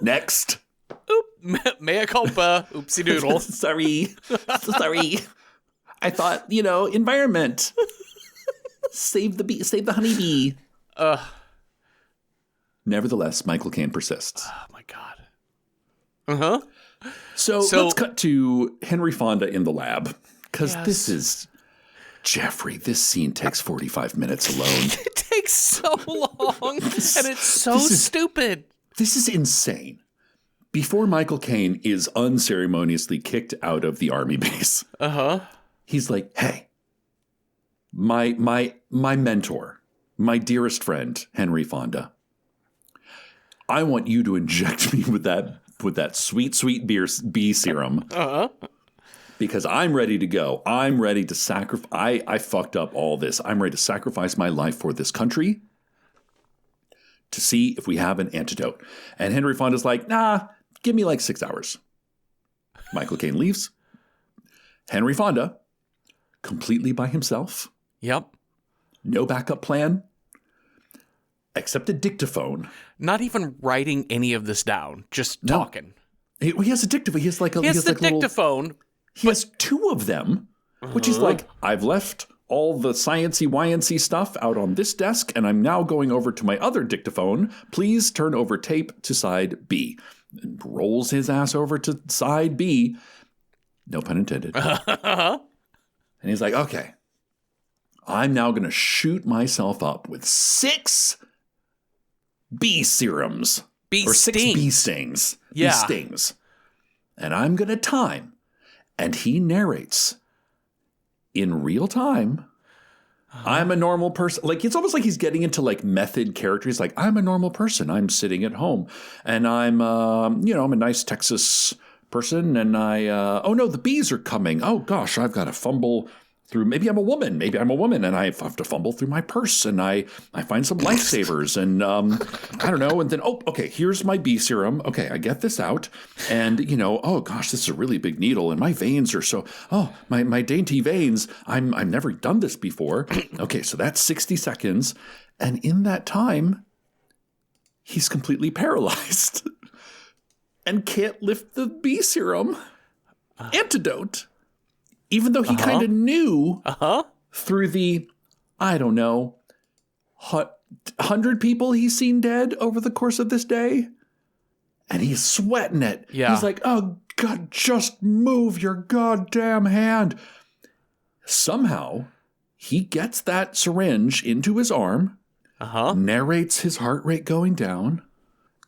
Speaker 4: Next.
Speaker 2: Oop, mea culpa, oopsie doodle.
Speaker 4: Sorry. I thought, environment. Save the honeybee. Nevertheless, Michael Caine persists.
Speaker 2: Oh, my God. Uh-huh.
Speaker 4: So let's cut to Henry Fonda in the lab. Because this is... Jeffrey, this scene takes 45 minutes alone.
Speaker 2: It takes so long. And it's so stupid.
Speaker 4: This is insane. Before Michael Caine is unceremoniously kicked out of the army base, he's like, hey, my mentor, my dearest friend, Henry Fonda, I want you to inject me with that sweet bee serum because I'm ready to go. I'm ready to sacrifice. I fucked up all this. I'm ready to sacrifice my life for this country to see if we have an antidote. And Henry Fonda's like, nah, give me like 6 hours. Michael Caine leaves. Henry Fonda, completely by himself.
Speaker 2: Yep.
Speaker 4: No backup plan, except a dictaphone.
Speaker 2: Not even writing any of this down, just talking.
Speaker 4: He has a dictaphone. He has like a
Speaker 2: He has the
Speaker 4: like little,
Speaker 2: dictaphone.
Speaker 4: he has two of them, which is like, I've left all the sciencey YNC stuff out on this desk, and I'm now going over to my other dictaphone. Please turn over tape to side B. And rolls his ass over to side B. No pun intended. And he's like, okay, I'm now going to shoot myself up with 6 bee serums. Or 6 bee stings.
Speaker 2: Yeah.
Speaker 4: Bee stings. And I'm going to time. And he narrates in real time. I'm a normal person. Like, it's almost like he's getting into like method character. He's like, I'm a normal person. I'm sitting at home and I'm a nice Texas person. And oh no, the bees are coming. Oh gosh, I've got to fumble through. Maybe I'm a woman and I have to fumble through my purse and I find some lifesavers and I don't know. And then, oh, okay, here's my bee serum. Okay, I get this out and oh gosh, this is a really big needle and my veins are so, my dainty veins. I've never done this before. Okay, so that's 60 seconds. And in that time, he's completely paralyzed and can't lift the bee serum antidote. Even though he kind of knew through the, I don't know, 100 people he's seen dead over the course of this day. And he's sweating it.
Speaker 2: Yeah.
Speaker 4: He's like, oh, God, just move your goddamn hand. Somehow, he gets that syringe into his arm, narrates his heart rate going down.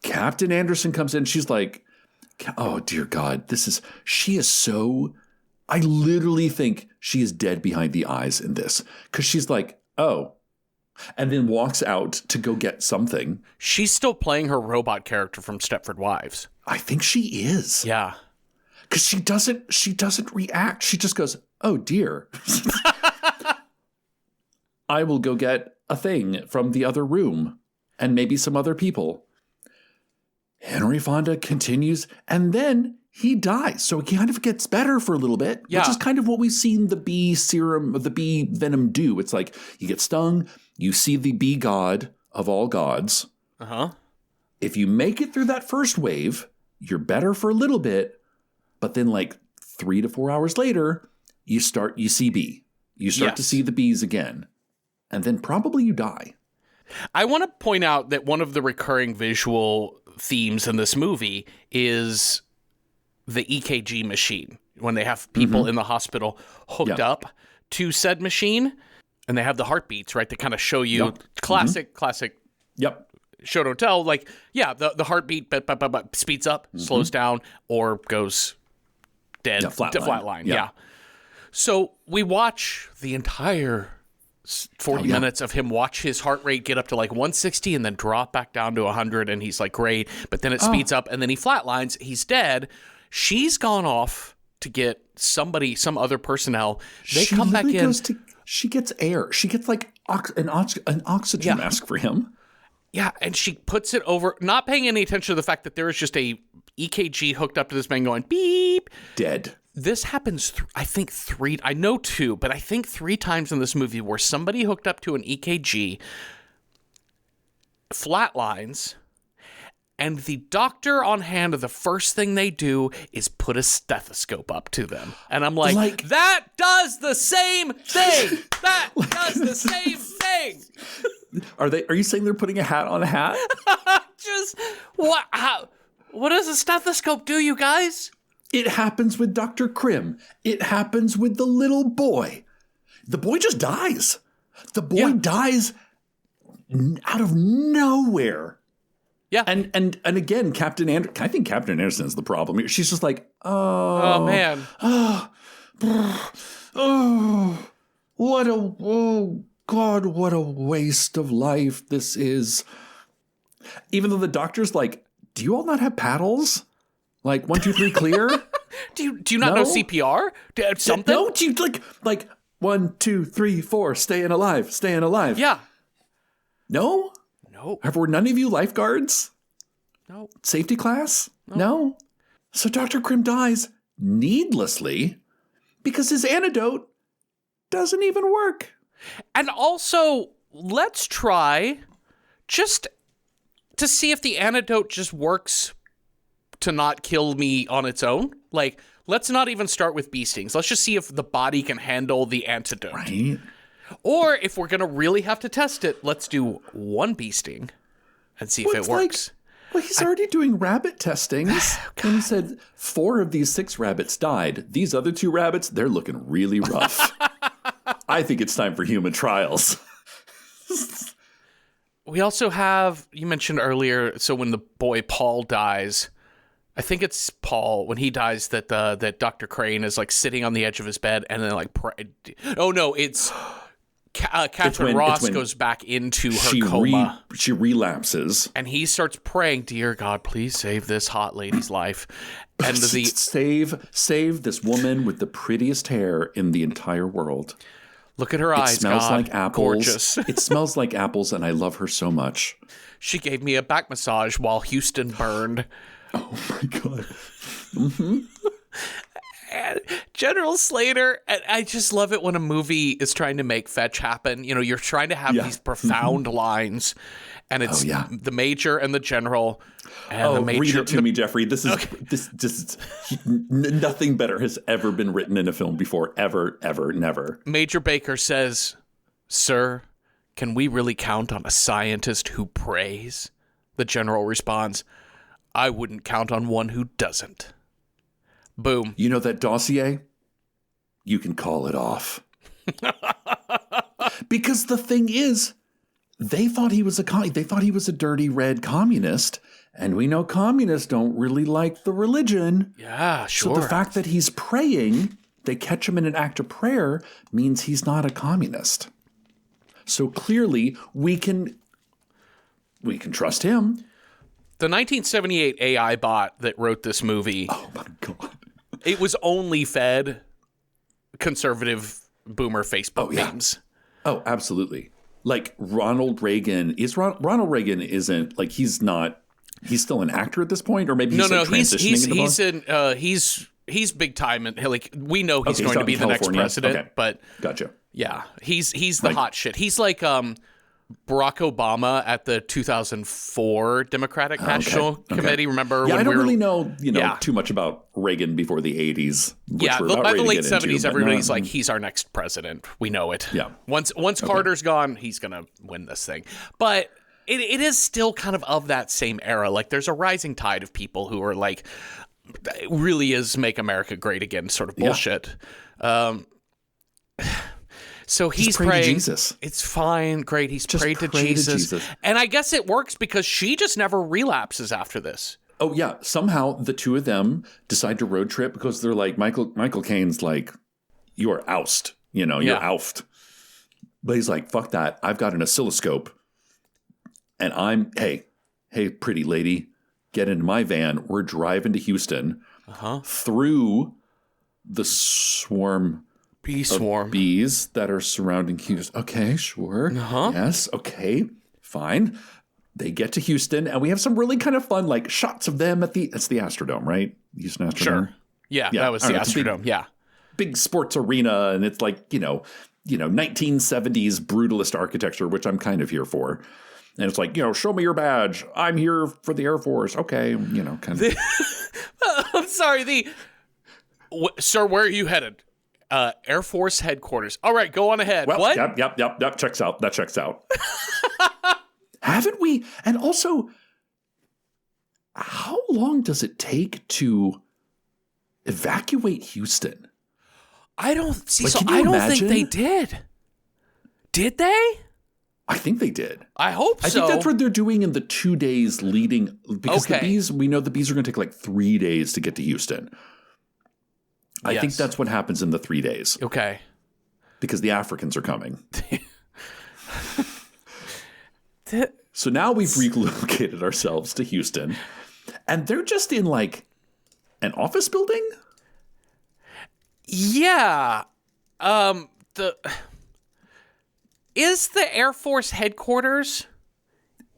Speaker 4: Captain Anderson comes in. She's like, oh, dear God, she is so... I literally think she is dead behind the eyes in this because she's like, oh, and then walks out to go get something.
Speaker 2: She's still playing her robot character from Stepford Wives.
Speaker 4: I think she is.
Speaker 2: Yeah.
Speaker 4: Because she doesn't react. She just goes, oh, dear. I will go get a thing from the other room and maybe some other people. Henry Fonda continues and then he dies. So he kind of gets better for a little bit, which is kind of what we've seen the bee serum, the bee venom do. It's like you get stung, you see the bee god of all gods. If you make it through that first wave, you're better for a little bit, but then like 3 to 4 hours later, you see bee. You start to see the bees again, and then probably you die.
Speaker 2: I want to point out that one of the recurring visual themes in this movie is the EKG machine, when they have people in the hospital hooked up to said machine and they have the heartbeats, right? They kind of show you classic show don't tell. Like, the heartbeat speeds up, slows down, or goes dead to flatline. Yeah. So we watch the entire 40 minutes of him watch his heart rate get up to like 160 and then drop back down to 100. And he's like, great. But then it speeds up and then he flatlines. He's dead. She's gone off to get some other personnel. They come back in.
Speaker 4: She gets air. She gets like an oxygen mask for him.
Speaker 2: Yeah, and she puts it over, not paying any attention to the fact that there is just a EKG hooked up to this man going beep.
Speaker 4: Dead.
Speaker 2: This happens, I think 3, I know 2, but I think 3 times in this movie where somebody hooked up to an EKG flatlines. And the doctor on hand, the first thing they do is put a stethoscope up to them. And I'm like that does the same thing. That does the same thing.
Speaker 4: Are you saying they're putting a hat on a hat?
Speaker 2: Just, what does a stethoscope do, you guys?
Speaker 4: It happens with Dr. Krim. It happens with the little boy. The boy just dies. The boy dies out of nowhere.
Speaker 2: Yeah.
Speaker 4: And again, I think Captain Anderson is the problem. She's just like, oh
Speaker 2: man.
Speaker 4: God, what a waste of life this is. Even though the doctor's like, do you all not have paddles? Like 1, 2, 3, clear?
Speaker 2: Do you not know
Speaker 4: No?
Speaker 2: CPR? Something?
Speaker 4: No, do you like 1, 2, 3, 4, staying alive, staying alive.
Speaker 2: Yeah.
Speaker 4: No?
Speaker 2: No.
Speaker 4: Were none of you lifeguards?
Speaker 2: No.
Speaker 4: Safety class? No? So Dr. Krim dies needlessly because his antidote doesn't even work.
Speaker 2: And also, let's try just to see if the antidote just works to not kill me on its own. Like, let's not even start with bee stings. Let's just see if the body can handle the antidote.
Speaker 4: Right?
Speaker 2: Or if we're going to really have to test it, let's do one bee sting and see if it works.
Speaker 4: Well, he's already doing rabbit testings. And he said 4 of these 6 rabbits died. These other 2 rabbits, they're looking really rough. I think it's time for human trials.
Speaker 2: We also have, you mentioned earlier, so when the boy Paul dies, I think it's Paul, when he dies, that Dr. Crane is like sitting on the edge of his bed and then like, oh no, it's Catherine Ross goes back into her coma.
Speaker 4: She relapses.
Speaker 2: And he starts praying, dear God, please save this hot lady's life. And
Speaker 4: save this woman with the prettiest hair in the entire world.
Speaker 2: Look at her eyes,
Speaker 4: It smells
Speaker 2: God.
Speaker 4: like apples.
Speaker 2: Gorgeous.
Speaker 4: It smells like apples, and I love her so much.
Speaker 2: She gave me a back massage while Houston burned.
Speaker 4: Oh my God.
Speaker 2: And General Slater, and I just love it when a movie is trying to make fetch happen. You know, you're trying to have these profound lines, and it's the major and the general. And the major,
Speaker 4: read it to me, Jeffrey. This is nothing better has ever been written in a film before. Ever, ever, never.
Speaker 2: Major Baker says, "Sir, can we really count on a scientist who prays?" The general responds, "I wouldn't count on one who doesn't." Boom.
Speaker 4: You know that dossier? You can call it off. Because the thing is, they thought he was a dirty red communist, and we know communists don't really like the religion.
Speaker 2: Yeah, sure.
Speaker 4: So the fact that he's praying, they catch him in an act of prayer, means he's not a communist. So clearly, we can trust him.
Speaker 2: The 1978 AI bot that wrote this movie.
Speaker 4: Oh my God.
Speaker 2: It was only fed conservative boomer Facebook memes.
Speaker 4: Oh, absolutely. Like Ronald Reagan isn't like he's still an actor at this point, or maybe he's transitioning
Speaker 2: he's big time, and like we know he's going to be the next president. But
Speaker 4: gotcha.
Speaker 2: Yeah, he's the hot shit. He's like Barack Obama at the 2004 Democratic National Committee. Remember?
Speaker 4: Yeah,
Speaker 2: when
Speaker 4: I don't really know too much about Reagan before the 80s.
Speaker 2: Yeah, by the late 70s, everybody's like, he's our next president. We know it.
Speaker 4: Yeah.
Speaker 2: Once Carter's gone, he's gonna win this thing. But it is still kind of that same era. Like, there's a rising tide of people who are like, it really is make America great again sort of bullshit. So he's praying
Speaker 4: to Jesus.
Speaker 2: It's fine, great. He's prayed to Jesus. And I guess it works because she just never relapses after this.
Speaker 4: Oh yeah, somehow the two of them decide to road trip because they're like Michael Caine's like, you are oust, you're oust. But he's like, fuck that. I've got an oscilloscope, and hey, pretty lady, get into my van. We're driving to Houston through the bee swarm bees that are surrounding Houston. Okay, sure. Yes. Okay, fine. They get to Houston, and we have some really kind of fun like shots of them it's the Astrodome, right? Houston Astrodome.
Speaker 2: Sure. Yeah, that was the Astrodome.
Speaker 4: Big sports arena, and it's like 1970s brutalist architecture, which I'm kind of here for. And it's like, show me your badge. I'm here for the Air Force. Okay, kind of.
Speaker 2: I'm sorry. Sir, where are you headed? Air Force headquarters. All right, go on ahead.
Speaker 4: Well,
Speaker 2: what?
Speaker 4: Yep. That checks out. Haven't we? And also, how long does it take to evacuate Houston?
Speaker 2: I don't see. Like, I don't think they did. Did they?
Speaker 4: I think they did.
Speaker 2: I hope so.
Speaker 4: I think that's what they're doing in the 2 days leading. Because we know the bees are going to take like 3 days to get to Houston. I think that's what happens in the 3 days.
Speaker 2: Okay.
Speaker 4: Because the Africans are coming. So now we've relocated ourselves to Houston. And they're just in like an office building?
Speaker 2: Yeah. Is the Air Force headquarters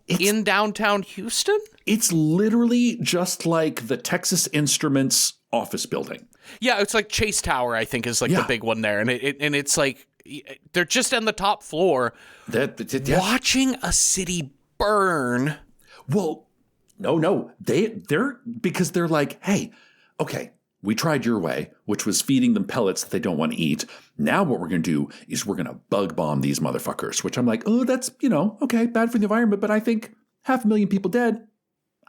Speaker 2: in downtown Houston?
Speaker 4: It's literally just like the Texas Instruments office building.
Speaker 2: Yeah, it's like Chase Tower, I think, is like the big one there. And it's like they're just on the top floor watching a city burn.
Speaker 4: Well, no. They're because they're like, hey, okay, we tried your way, which was feeding them pellets that they don't want to eat. Now what we're going to do is we're going to bug bomb these motherfuckers, which I'm like, oh, that's, okay, bad for the environment, but I think 500,000 people dead.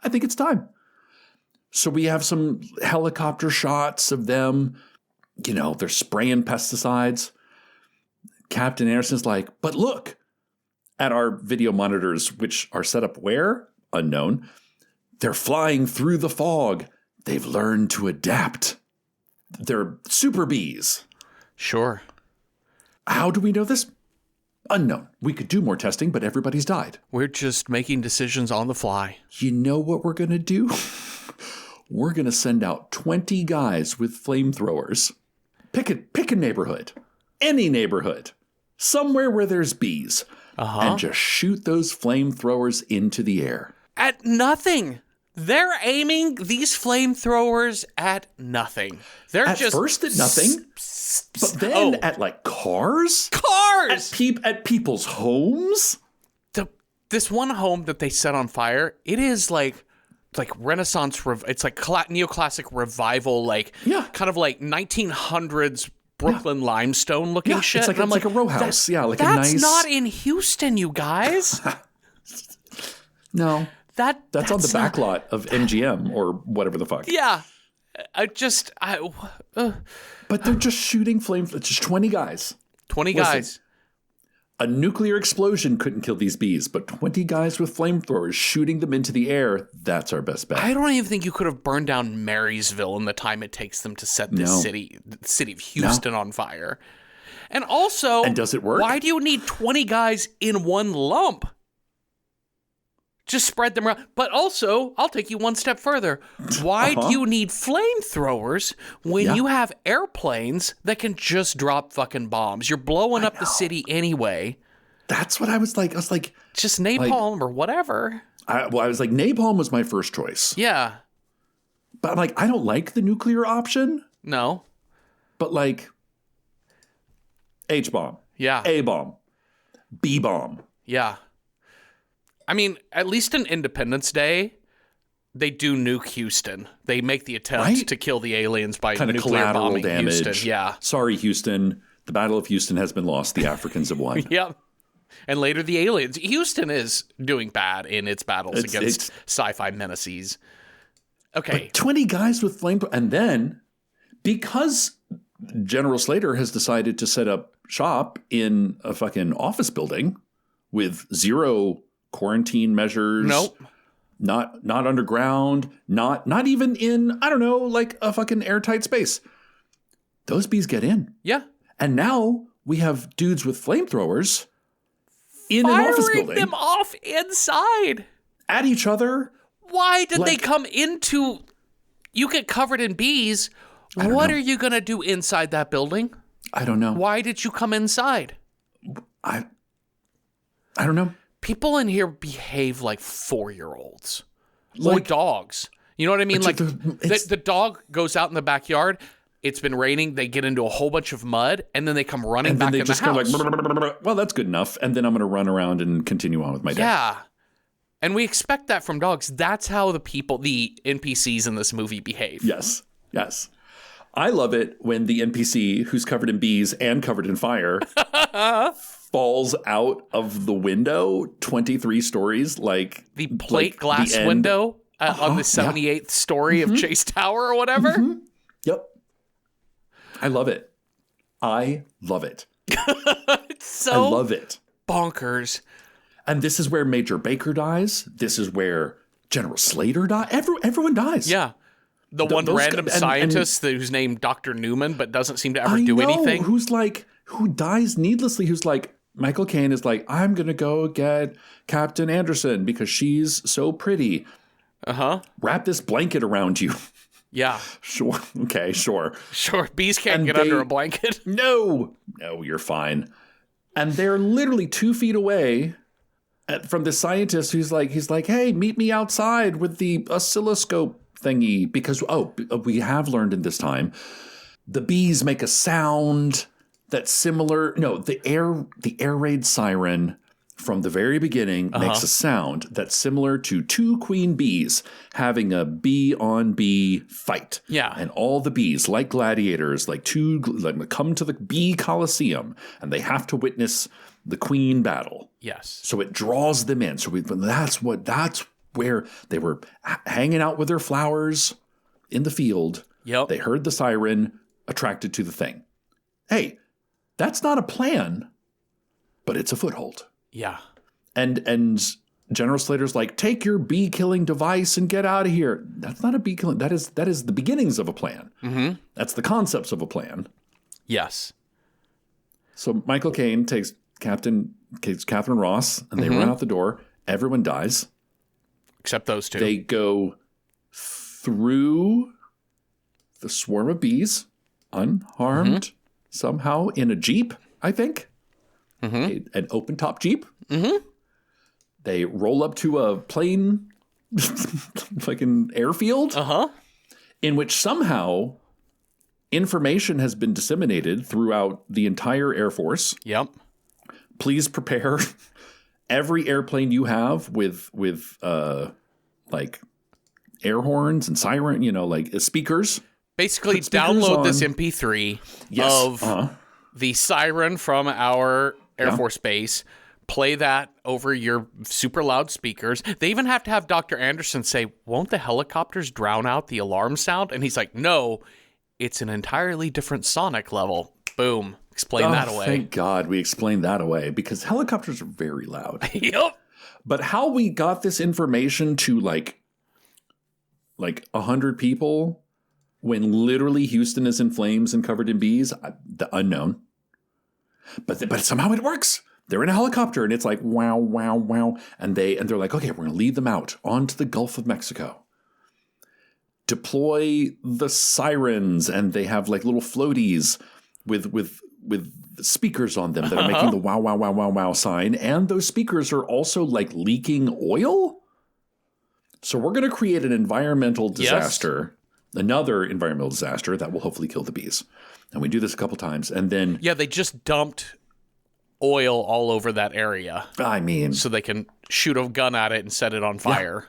Speaker 4: I think it's time. So we have some helicopter shots of them, they're spraying pesticides. Captain Anderson's like, but look at our video monitors, which are set up where? Unknown. They're flying through the fog. They've learned to adapt. They're super bees.
Speaker 2: Sure.
Speaker 4: How do we know this? Unknown. We could do more testing, but everybody's died.
Speaker 2: We're just making decisions on the fly.
Speaker 4: You know what we're going to do? We're going to send out 20 guys with flamethrowers. Pick a neighborhood. Any neighborhood. Somewhere where there's bees. And just shoot those flamethrowers into the air.
Speaker 2: At nothing. They're aiming these flamethrowers at nothing. They're
Speaker 4: at
Speaker 2: just
Speaker 4: first at nothing, but then at like cars, at people's homes.
Speaker 2: This one home that they set on fire, it is like Renaissance. It's like neoclassic revival, kind of like 1900s Brooklyn limestone looking shit.
Speaker 4: It's like a row house. Like a nice.
Speaker 2: That's not in Houston, you guys.
Speaker 4: No. That's on the back lot of MGM or whatever the fuck.
Speaker 2: Yeah.
Speaker 4: But they're just shooting flames. It's just 20 guys.
Speaker 2: 20 guys.
Speaker 4: A nuclear explosion couldn't kill these bees, but 20 guys with flamethrowers shooting them into the air, that's our best bet.
Speaker 2: I don't even think you could have burned down Marysville in the time it takes them to set the city of Houston on fire. And also,
Speaker 4: and does it work?
Speaker 2: Why do you need 20 guys in one lump? Just spread them around. But also, I'll take you one step further. Why do you need flamethrowers when you have airplanes that can just drop fucking bombs? You're blowing up the city anyway.
Speaker 4: That's what I was like.
Speaker 2: Just napalm or whatever.
Speaker 4: I was like, napalm was my first choice.
Speaker 2: Yeah.
Speaker 4: But I'm like, I don't like the nuclear option.
Speaker 2: No.
Speaker 4: But like, H-bomb.
Speaker 2: Yeah.
Speaker 4: A-bomb. B-bomb.
Speaker 2: Yeah. I mean, at least in Independence Day, they do nuke Houston. They make the attempt to kill the aliens by
Speaker 4: kind of
Speaker 2: nuclear
Speaker 4: collateral
Speaker 2: bombing
Speaker 4: damage.
Speaker 2: Houston. Yeah.
Speaker 4: Sorry, Houston. The Battle of Houston has been lost. The Africans have won.
Speaker 2: Yep. And later the aliens. Houston is doing bad in its battles against sci-fi menaces. Okay.
Speaker 4: But 20 guys with flamethrower. And then, because General Slater has decided to set up shop in a fucking office building with zero quarantine measures.
Speaker 2: Nope.
Speaker 4: Not underground. Not even in, I don't know, like a fucking airtight space. Those bees get in.
Speaker 2: Yeah.
Speaker 4: And now we have dudes with flamethrowers in an office building.
Speaker 2: Firing them off inside.
Speaker 4: At each other.
Speaker 2: Why did they come into... You get covered in bees. What are you going to do inside that building?
Speaker 4: I don't know.
Speaker 2: Why did you come inside?
Speaker 4: I don't know.
Speaker 2: People in here behave like 4-year-olds. Or dogs. You know what I mean? Like the dog goes out in the backyard. It's been raining. They get into a whole bunch of mud, and then they come running back in the house.
Speaker 4: And then they just go like, well, that's good enough. And then I'm going to run around and continue on with my day.
Speaker 2: Yeah. And we expect that from dogs. That's how the NPCs in this movie behave.
Speaker 4: Yes. Yes. I love it when the NPC who's covered in bees and covered in fire falls out of the window 23 stories, like
Speaker 2: the plate glass window on the 78th story of Chase Tower or whatever.
Speaker 4: Yep. I love it.
Speaker 2: It's so
Speaker 4: I love it.
Speaker 2: Bonkers.
Speaker 4: And this is where Major Baker dies. This is where General Slater dies. Everyone dies.
Speaker 2: Yeah. Those random scientist who's named Dr. Newman but doesn't seem to ever do anything.
Speaker 4: Who dies needlessly, who's like, Michael Caine is like, I'm going to go get Captain Anderson because she's so pretty.
Speaker 2: Uh-huh.
Speaker 4: Wrap this blanket around you.
Speaker 2: Yeah.
Speaker 4: Sure. Okay, sure.
Speaker 2: Sure. Bees can't
Speaker 4: And
Speaker 2: get
Speaker 4: they-
Speaker 2: under a blanket.
Speaker 4: No, you're fine. And they're literally 2 feet away from the scientist he's like, hey, meet me outside with the oscilloscope thingy. Because, we have learned in this time, the bees make a sound that's similar. No, the air raid siren from the very beginning makes a sound that's similar to 2 queen bees having a bee on bee fight.
Speaker 2: Yeah.
Speaker 4: And all the bees, like gladiators, come to the bee coliseum and they have to witness the queen battle.
Speaker 2: Yes.
Speaker 4: So it draws them in. So that's where they were hanging out with their flowers in the field.
Speaker 2: Yep.
Speaker 4: They heard the siren, attracted to the thing. Hey, that's not a plan, but it's a foothold.
Speaker 2: Yeah.
Speaker 4: And General Slater's like, take your bee killing device and get out of here. That's not a bee killing. That is the beginnings of a plan. Mm-hmm. That's the concepts of a plan.
Speaker 2: Yes.
Speaker 4: So Michael Caine takes Catherine Ross, and they run out the door. Everyone dies.
Speaker 2: Except those 2.
Speaker 4: They go through the swarm of bees, unharmed, somehow in a Jeep, I think. An open top Jeep. They roll up to a plane, fucking airfield, in which somehow information has been disseminated throughout the entire Air Force.
Speaker 2: Yep.
Speaker 4: Please prepare every airplane you have with like air horns and siren, speakers.
Speaker 2: Basically,
Speaker 4: Put speakers
Speaker 2: download this
Speaker 4: on.
Speaker 2: MP3
Speaker 4: Yes.
Speaker 2: of the siren from our Air Force base. Play that over your super loud speakers. They even have to have Dr. Anderson say, won't the helicopters drown out the alarm sound? And he's like, no, it's an entirely different sonic level. Boom. Explain that away.
Speaker 4: Thank God we explained that away, because helicopters are very loud.
Speaker 2: Yep.
Speaker 4: But how we got this information to like 100 people when literally Houston is in flames and covered in bees, the unknown. But somehow it works. They're in a helicopter and it's like wow, wow, wow, and they're like, okay, we're gonna lead them out onto the Gulf of Mexico. Deploy the sirens, and they have like little floaties with speakers on them that are making the wow, wow, wow, wow, wow sign, and those speakers are also like leaking oil. So we're gonna create an environmental disaster. Another environmental disaster that will hopefully kill the bees. And we do this a couple times. And then...
Speaker 2: Yeah, they just dumped oil all over that area.
Speaker 4: I mean...
Speaker 2: So they can shoot a gun at it and set it on fire.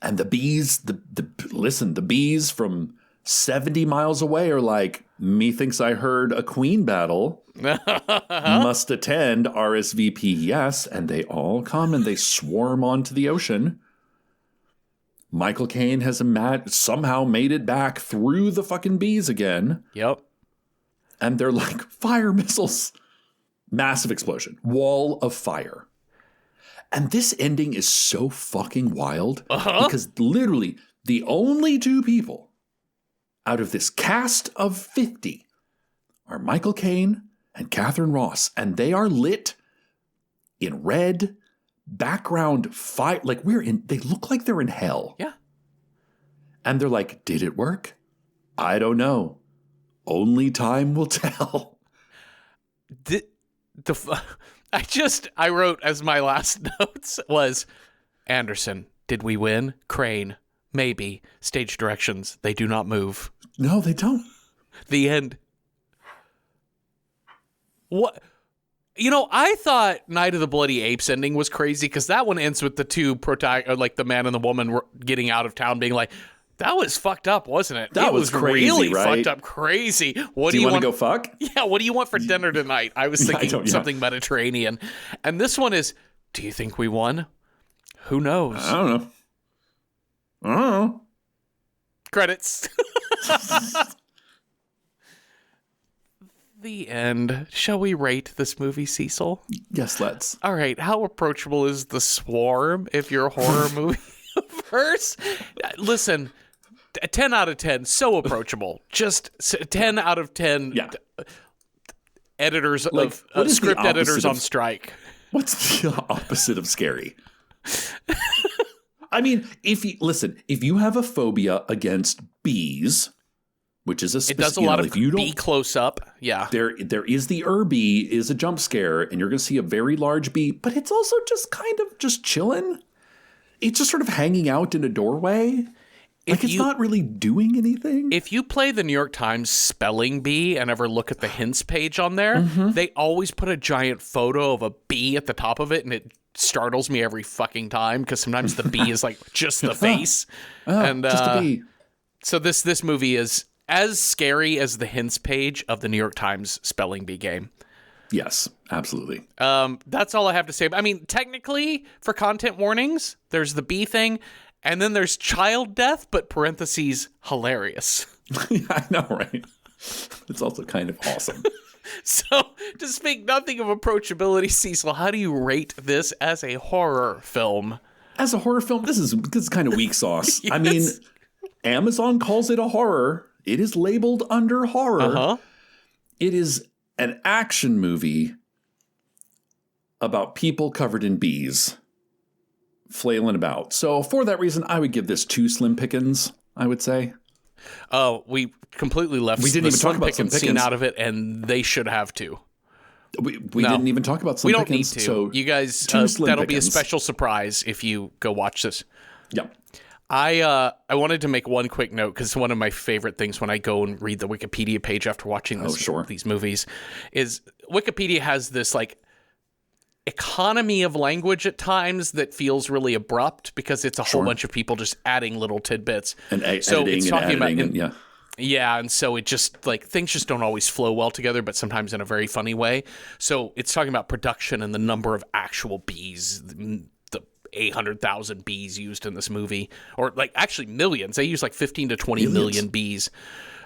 Speaker 4: Yeah. And the bees, the bees from 70 miles away are like, methinks I heard a queen battle. Must attend, RSVP, yes. And they all come and they swarm onto the ocean. Michael Caine has somehow made it back through the fucking bees again.
Speaker 2: Yep.
Speaker 4: And they're like, fire missiles. Massive explosion. Wall of fire. And this ending is so fucking wild. Because literally the only 2 people out of this cast of 50 are Michael Caine and Catherine Ross. And they are lit in red background fire. Like they look like they're in hell.
Speaker 2: Yeah. And
Speaker 4: they're like, did it work? I don't know. Only time will tell.
Speaker 2: I wrote as my last notes was, Anderson, did we win? Crane, maybe. Stage directions, they do not move.
Speaker 4: No, they don't.
Speaker 2: The end. What? I thought Night of the Bloody Apes ending was crazy because that one ends with the 2 like the man and the woman getting out of town being like, that was fucked up, wasn't it?
Speaker 4: That was crazy,
Speaker 2: really
Speaker 4: right?
Speaker 2: fucked up, crazy.
Speaker 4: Do you want to go fuck?
Speaker 2: Yeah, what do you want for dinner tonight? I was thinking something Mediterranean. And this one is, do you think we won? Who knows?
Speaker 4: I don't know.
Speaker 2: Credits. The end. Shall we rate this movie, Cecil?
Speaker 4: Yes, let's.
Speaker 2: All right. How approachable is The Swarm if you're a horror movie verse? Listen, 10 out of 10. So approachable. Just 10 out of 10.
Speaker 4: Yeah.
Speaker 2: Editors
Speaker 4: Like,
Speaker 2: of script editors on strike.
Speaker 4: What's the opposite of scary? I mean, if you have a phobia against bees, which is
Speaker 2: it does a lot of
Speaker 4: if you
Speaker 2: bee close up. Yeah.
Speaker 4: There is the bee is a jump scare, and you're going to see a very large bee, but it's also just kind of just chilling. It's just sort of hanging out in a doorway. It's not really doing anything.
Speaker 2: If you play the New York Times spelling bee and ever look at the hints page on there, they always put a giant photo of a bee at the top of it, and it startles me every fucking time because sometimes the bee is like just the face. And
Speaker 4: just a bee.
Speaker 2: So this movie is as scary as the hints page of the New York Times spelling bee game.
Speaker 4: Yes, absolutely.
Speaker 2: That's all I have to say. I mean, technically, for content warnings, there's the bee thing, and then there's child death, but parentheses, hilarious.
Speaker 4: Yeah, I know, right? It's also kind of awesome.
Speaker 2: So, to speak nothing of approachability, Cecil, how do you rate this as a horror film?
Speaker 4: As a horror film, this is kind of weak sauce.
Speaker 2: Yes.
Speaker 4: I mean, Amazon calls it a horror. It is labeled under horror.
Speaker 2: Uh-huh.
Speaker 4: It is an action movie about people covered in bees flailing about. So for that reason, I would give this 2 Slim Pickens, I would say.
Speaker 2: Oh, we completely left
Speaker 4: We didn't
Speaker 2: the
Speaker 4: even talk
Speaker 2: Slim
Speaker 4: about
Speaker 2: Pickens
Speaker 4: Slim
Speaker 2: scene
Speaker 4: Pickens.
Speaker 2: out of it, and they should have too.
Speaker 4: We
Speaker 2: No.
Speaker 4: didn't even talk about Slim
Speaker 2: We don't need
Speaker 4: Pickens.
Speaker 2: to.
Speaker 4: So
Speaker 2: You guys,
Speaker 4: 2 Slim
Speaker 2: that'll be a
Speaker 4: Pickens.
Speaker 2: special surprise if you go watch this.
Speaker 4: Yeah.
Speaker 2: I wanted to make one quick note because one of my favorite things when I go and read the Wikipedia page after watching these movies is Wikipedia has this like economy of language at times that feels really abrupt because it's a whole bunch of people just adding little tidbits.
Speaker 4: And
Speaker 2: so
Speaker 4: editing
Speaker 2: it's
Speaker 4: and
Speaker 2: talking
Speaker 4: editing.
Speaker 2: about,
Speaker 4: Yeah.
Speaker 2: Yeah, and so it just, like, things just don't always flow well together, but sometimes in a very funny way. So it's talking about production and the number of actual bees, the 800,000 bees used in this movie, or, like, actually millions. They use, like, 15 to 20 million bees.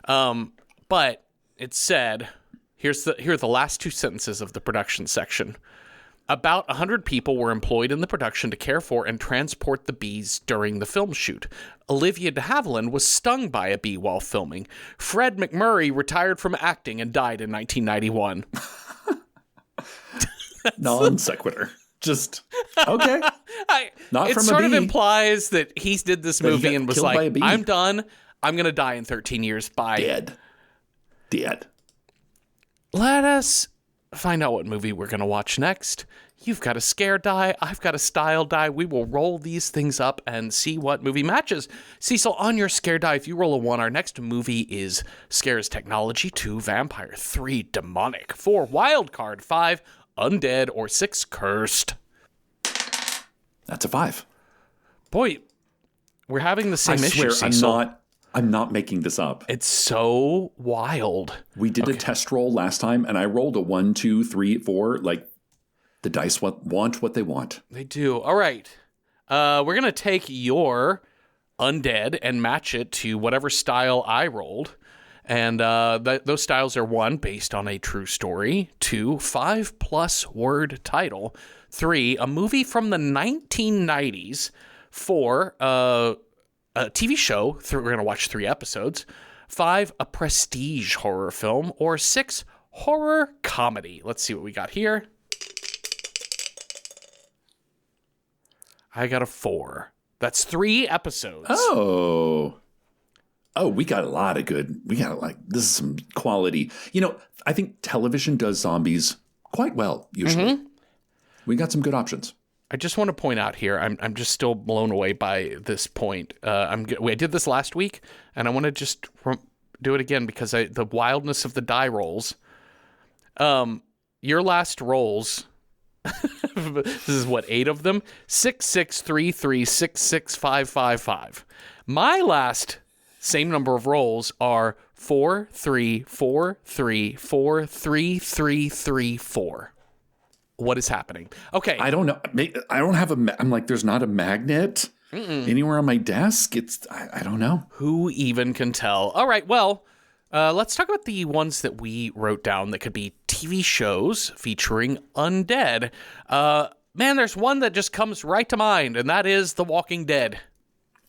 Speaker 2: But it said, here are the last 2 sentences of the production section. About 100 people were employed in the production to care for and transport the bees during the film shoot. Olivia de Havilland was stung by a bee while filming. Fred McMurray retired from acting and died in 1991.
Speaker 4: Non sequitur. Just, okay. Not
Speaker 2: it
Speaker 4: from a
Speaker 2: sort of
Speaker 4: bee.
Speaker 2: implies that he did this
Speaker 4: That he
Speaker 2: movie
Speaker 4: got
Speaker 2: and was
Speaker 4: killed by a
Speaker 2: like,
Speaker 4: bee.
Speaker 2: I'm done. I'm going to die in 13 years. Bye.
Speaker 4: Dead.
Speaker 2: Let us find out what movie we're going to watch next. You've got a scare die. I've got a style die. We will roll these things up and see what movie matches. Cecil, on your scare die, if you roll a 1, our next movie is Scares Technology, 2 Vampire, 3 Demonic, 4 Wild Card, 5 Undead, or 6 Cursed.
Speaker 4: That's a 5.
Speaker 2: Boy, we're having the same
Speaker 4: I
Speaker 2: issue,
Speaker 4: swear,
Speaker 2: Cecil.
Speaker 4: I'm not making this up.
Speaker 2: It's so wild.
Speaker 4: We did a test roll last time, and I rolled a 1, 2, 3, 4. Like, the dice want what they want.
Speaker 2: They do. All right. We're going to take your Undead and match it to whatever style I rolled. And those styles are 1, based on a true story, 2, 5+ word title, 3, a movie from the 1990s, 4, a TV show, we're going to watch 3 episodes, 5, a prestige horror film, or 6, horror comedy. Let's see what we got here. I got a 4. That's 3 episodes.
Speaker 4: Oh, we got a lot of good. This is some quality. You know, I think television does zombies quite well, usually. Mm-hmm. We got some good options.
Speaker 2: I just want to point out here, I'm just still blown away by this point. I did this last week, and I want to just do it again because the wildness of the die rolls. Your last rolls, this is what, 8 of them? 6, 6, 3, 3, 6, 6, 5, 5, 5. My last same number of rolls are 4, 3, 4, 3, 4, 3, 3, 3, 4. What is happening? Okay.
Speaker 4: I don't know. I don't have I'm like, there's not a magnet anywhere on my desk. I don't know.
Speaker 2: Who even can tell? All right. Well, let's talk about the ones that we wrote down that could be TV shows featuring undead. Man, there's one that just comes right to mind, and that is The Walking Dead.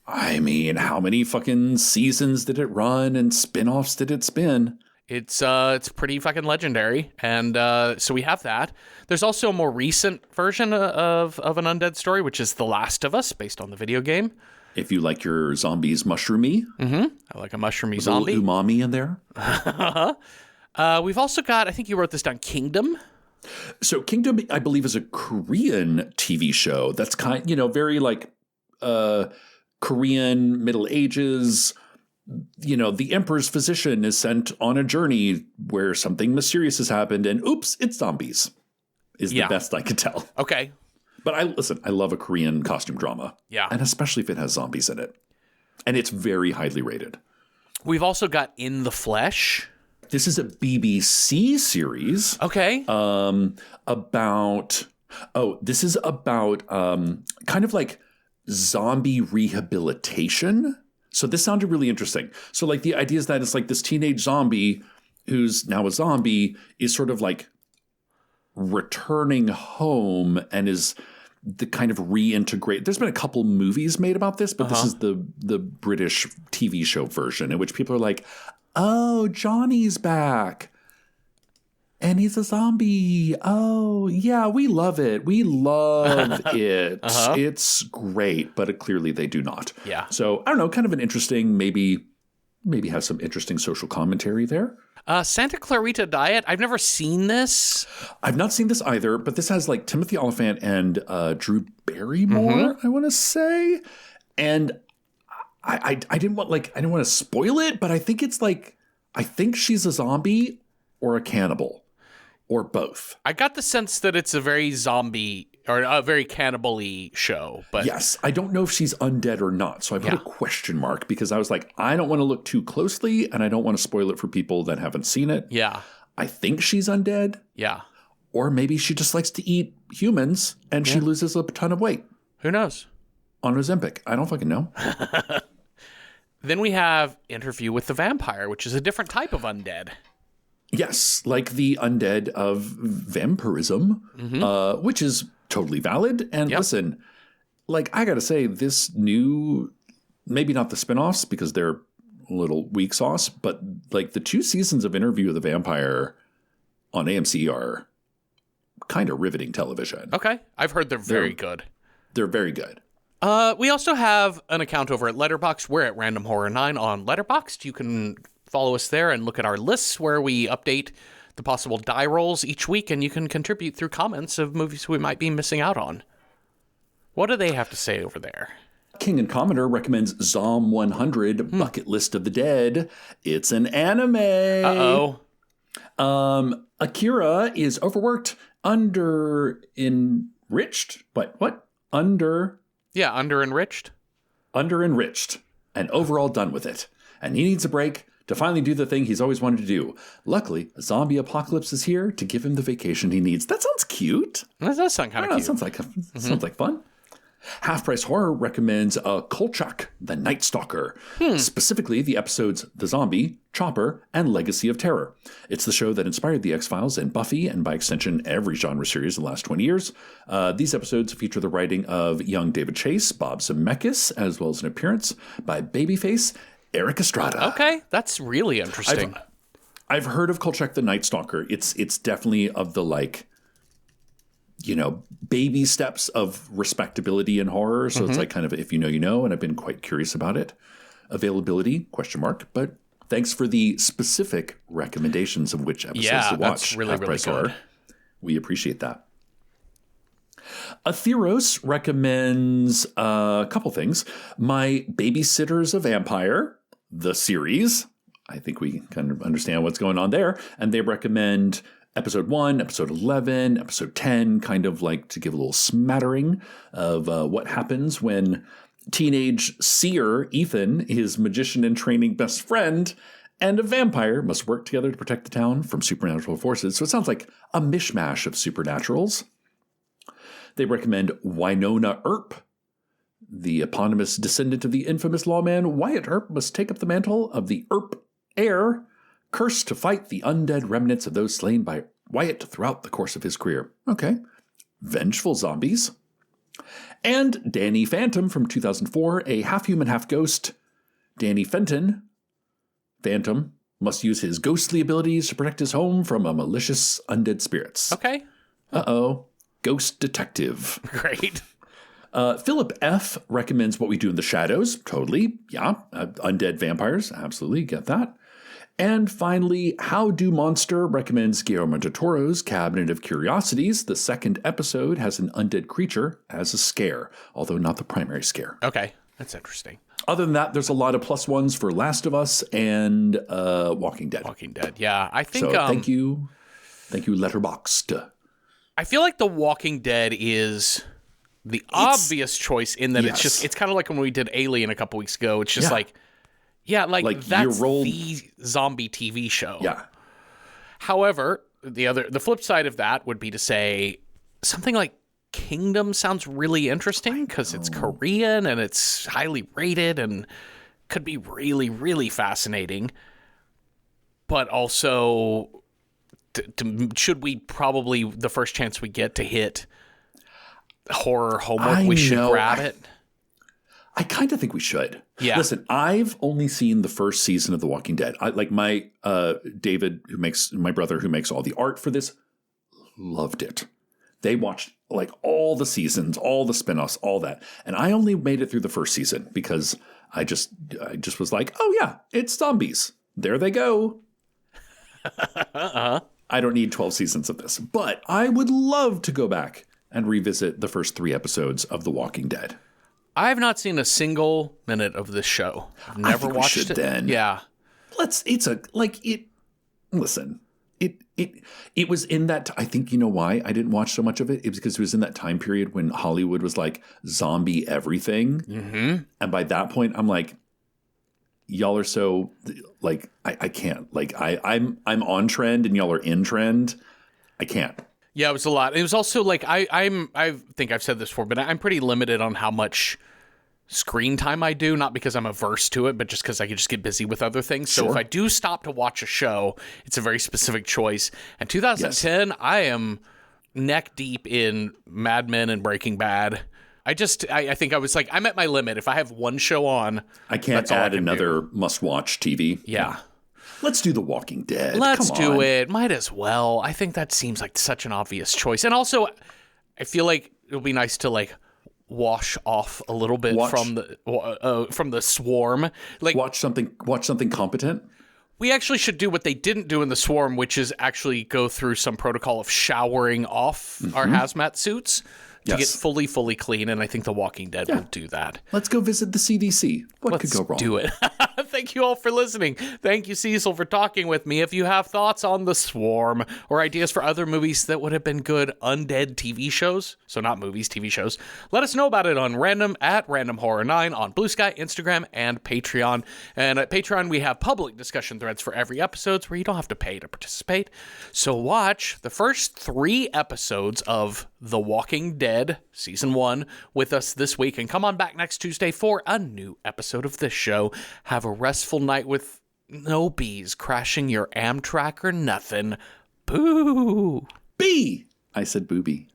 Speaker 4: I mean, how many fucking seasons did it run and spin-offs did it spin?
Speaker 2: It's pretty fucking legendary, and so we have that. There's also a more recent version of an undead story, which is The Last of Us, based on the video game.
Speaker 4: If you like your zombies mushroomy.
Speaker 2: Mm-hmm. I like a mushroomy
Speaker 4: with
Speaker 2: zombie.
Speaker 4: A little umami in there.
Speaker 2: We've also got, I think you wrote this down, Kingdom.
Speaker 4: So Kingdom, I believe, is a Korean TV show that's very like Korean Middle Ages. The emperor's physician is sent on a journey where something mysterious has happened, and oops, it's zombies. Is the best I could tell.
Speaker 2: Okay.
Speaker 4: But I love a Korean costume drama.
Speaker 2: Yeah.
Speaker 4: And especially if it has zombies in it. And it's very highly rated.
Speaker 2: We've also got In the Flesh.
Speaker 4: This is a BBC series.
Speaker 2: Okay.
Speaker 4: This is about kind of like zombie rehabilitation. So this sounded really interesting. So like the idea is that it's like this teenage zombie who's now a zombie is sort of like returning home and is the kind of reintegrate. There's been a couple movies made about this, but this is the British TV show version in which people are like, oh, Johnny's back. And he's a zombie. Oh, yeah, we love it. We love it. It's great, but clearly they do not.
Speaker 2: Yeah.
Speaker 4: So, I don't know, kind of an interesting, maybe have some interesting social commentary there.
Speaker 2: Santa Clarita Diet. I've never seen this.
Speaker 4: I've not seen this either, but this has like Timothy Olyphant and Drew Barrymore, I want to say. And I didn't want to spoil it, but I think it's like, I think she's a zombie or a cannibal. Or both.
Speaker 2: I got the sense that it's a very zombie or a very cannibal-y show. But
Speaker 4: yes, I don't know if she's undead or not. So I put a question mark because I was like, I don't want to look too closely and I don't want to spoil it for people that haven't seen it.
Speaker 2: Yeah.
Speaker 4: I think she's undead.
Speaker 2: Yeah.
Speaker 4: Or maybe she just likes to eat humans and she loses a ton of weight.
Speaker 2: Who knows?
Speaker 4: On Ozempic. I don't fucking know.
Speaker 2: Then we have Interview with the Vampire, which is a different type of undead.
Speaker 4: Yes, like the undead of vampirism, which is totally valid. And listen, like I got to say, this new, maybe not the spinoffs because they're a little weak sauce, but like the 2 seasons of Interview with the Vampire on AMC are kind of riveting television.
Speaker 2: Okay. I've heard they're very good.
Speaker 4: They're very good.
Speaker 2: We also have an account over at Letterboxd. We're at Random Horror 9 on Letterboxd. You can follow us there and look at our lists where we update the possible die rolls each week, and you can contribute through comments of movies we might be missing out on. What do they have to say over there?
Speaker 4: King and Commodore recommends Zom 100, Bucket List of the Dead. It's an anime.
Speaker 2: Uh-oh.
Speaker 4: Akira is overworked, under-enriched. What?
Speaker 2: Yeah, under-enriched.
Speaker 4: Under-enriched, and overall done with it. And he needs a break to finally do the thing he's always wanted to do. Luckily, a zombie apocalypse is here to give him the vacation he needs. That sounds cute.
Speaker 2: That does sound kind of cute.
Speaker 4: Sounds like fun. Half Price Horror recommends Kolchak, the Night Stalker, specifically the episodes The Zombie, Chopper, and Legacy of Terror. It's the show that inspired The X-Files and Buffy, and by extension, every genre series in the last 20 years. These episodes feature the writing of young David Chase, Bob Zemeckis, as well as an appearance by babyface Eric Estrada.
Speaker 2: Okay, that's really interesting.
Speaker 4: I've heard of Kolchak the Night Stalker. It's definitely of the baby steps of respectability in horror. So it's like kind of if you know, you know, and I've been quite curious about it. Availability, ? But thanks for the specific recommendations of which episodes to watch.
Speaker 2: That's really, really good.
Speaker 4: Horror. We appreciate that. Atheros recommends a couple things. My Babysitter's a Vampire, the series. I think we kind of understand what's going on there. And they recommend episode 1, episode 11, episode 10, kind of like to give a little smattering of what happens when teenage seer Ethan, his magician in training best friend, and a vampire must work together to protect the town from supernatural forces. So it sounds like a mishmash of supernaturals. They recommend Winona Earp. The eponymous descendant of the infamous lawman Wyatt Earp must take up the mantle of the Earp heir, cursed to fight the undead remnants of those slain by Wyatt throughout the course of his career. Okay. Vengeful zombies. And Danny Phantom from 2004, a half-human, half-ghost. Danny Fenton, Phantom, must use his ghostly abilities to protect his home from a malicious undead spirits.
Speaker 2: Okay.
Speaker 4: Uh-oh. Ghost detective.
Speaker 2: Great.
Speaker 4: Philip F. recommends What We Do in the Shadows. Totally. Yeah. Undead vampires. Absolutely. Get that. And finally, How Do Monster recommends Guillermo del Toro's Cabinet of Curiosities. The second episode has an undead creature as a scare, although not the primary scare.
Speaker 2: Okay. That's interesting.
Speaker 4: Other than that, there's a lot of +1s for Last of Us and Walking Dead.
Speaker 2: Walking Dead. Yeah. I think.
Speaker 4: So thank you. Thank you, Letterboxd.
Speaker 2: I feel like The Walking Dead is the obvious choice in that it's kind of like when we did Alien a couple weeks ago. It's just like that's the zombie TV show.
Speaker 4: Yeah.
Speaker 2: However, the flip side of that would be to say something like Kingdom sounds really interesting because it's Korean and it's highly rated and could be really, really fascinating. But also, should we probably, the first chance we get to hit horror homework, we should grab it?
Speaker 4: I kind of think we should.
Speaker 2: Yeah.
Speaker 4: Listen, I've only seen the first season of The Walking Dead. My David, my brother who makes all the art for this, loved it. They watched like all the seasons, all the spinoffs, all that. And I only made it through the first season because I just was like, oh yeah, it's zombies. There they go. I don't need 12 seasons of this. But I would love to go back and revisit the first 3 episodes of The Walking Dead.
Speaker 2: I have not seen a single minute of this show. I've never watched it.
Speaker 4: Then.
Speaker 2: Yeah.
Speaker 4: Listen, it was in that, I think you know why I didn't watch so much of it? It was because it was in that time period when Hollywood was like zombie everything. Mm-hmm. And by that point, I'm like, y'all are so like, I can't. Like I'm on trend and y'all are in trend. I can't.
Speaker 2: Yeah, it was a lot. It was also like I think I've said this before, but I'm pretty limited on how much screen time I do, not because I'm averse to it, but just because I can just get busy with other things. So if I do stop to watch a show, it's a very specific choice. And 2010, I am neck deep in Mad Men and Breaking Bad. I think I was like, I'm at my limit. If I have one show on,
Speaker 4: I can't add another must-watch TV.
Speaker 2: Yeah.
Speaker 4: Let's do The Walking Dead.
Speaker 2: Let's do it. Might as well. I think that seems like such an obvious choice. And also, I feel like it'll be nice to like wash off a little bit from the swarm. Like
Speaker 4: watch something competent.
Speaker 2: We actually should do what they didn't do in the swarm, which is actually go through some protocol of showering off our hazmat suits to get fully clean. And I think The Walking Dead will do that.
Speaker 4: Let's go visit the CDC. What could go wrong?
Speaker 2: Let's do it. Thank you all for listening. Thank you, Cecil, for talking with me. If you have thoughts on The Swarm or ideas for other movies that would have been good undead TV shows, so not movies, TV shows, let us know about it on Random Horror 9 on Blue Sky, Instagram, and Patreon. And at Patreon, we have public discussion threads for every episode where you don't have to pay to participate. So watch the first 3 episodes of The Walking Dead Season 1 with us this week, and come on back next Tuesday for a new episode of this show. Have a restful night with no bees crashing your Amtrak or nothing. Boo!
Speaker 4: Bee! I said booby.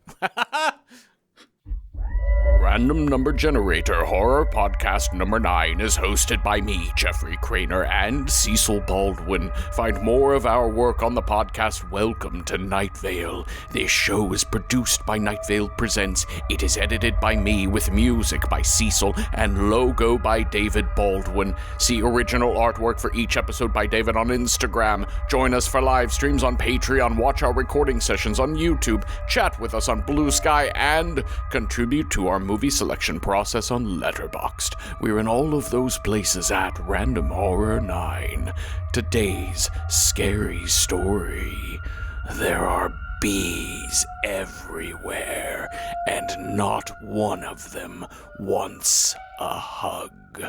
Speaker 2: Random Number Generator Horror Podcast number 9 is hosted by me, Jeffrey Craner, and Cecil Baldwin. Find more of our work on the podcast Welcome to Night Vale. This show is produced by Night Vale Presents. It is edited by me with music by Cecil and logo by David Baldwin. See original artwork for each episode by David on Instagram. Join us for live streams on Patreon, watch our recording sessions on YouTube, chat with us on Blue Sky, and contribute to our movie selection process on Letterboxd. We're in all of those places at Random Horror 9. Today's scary story. There are bees everywhere, and not one of them wants a hug.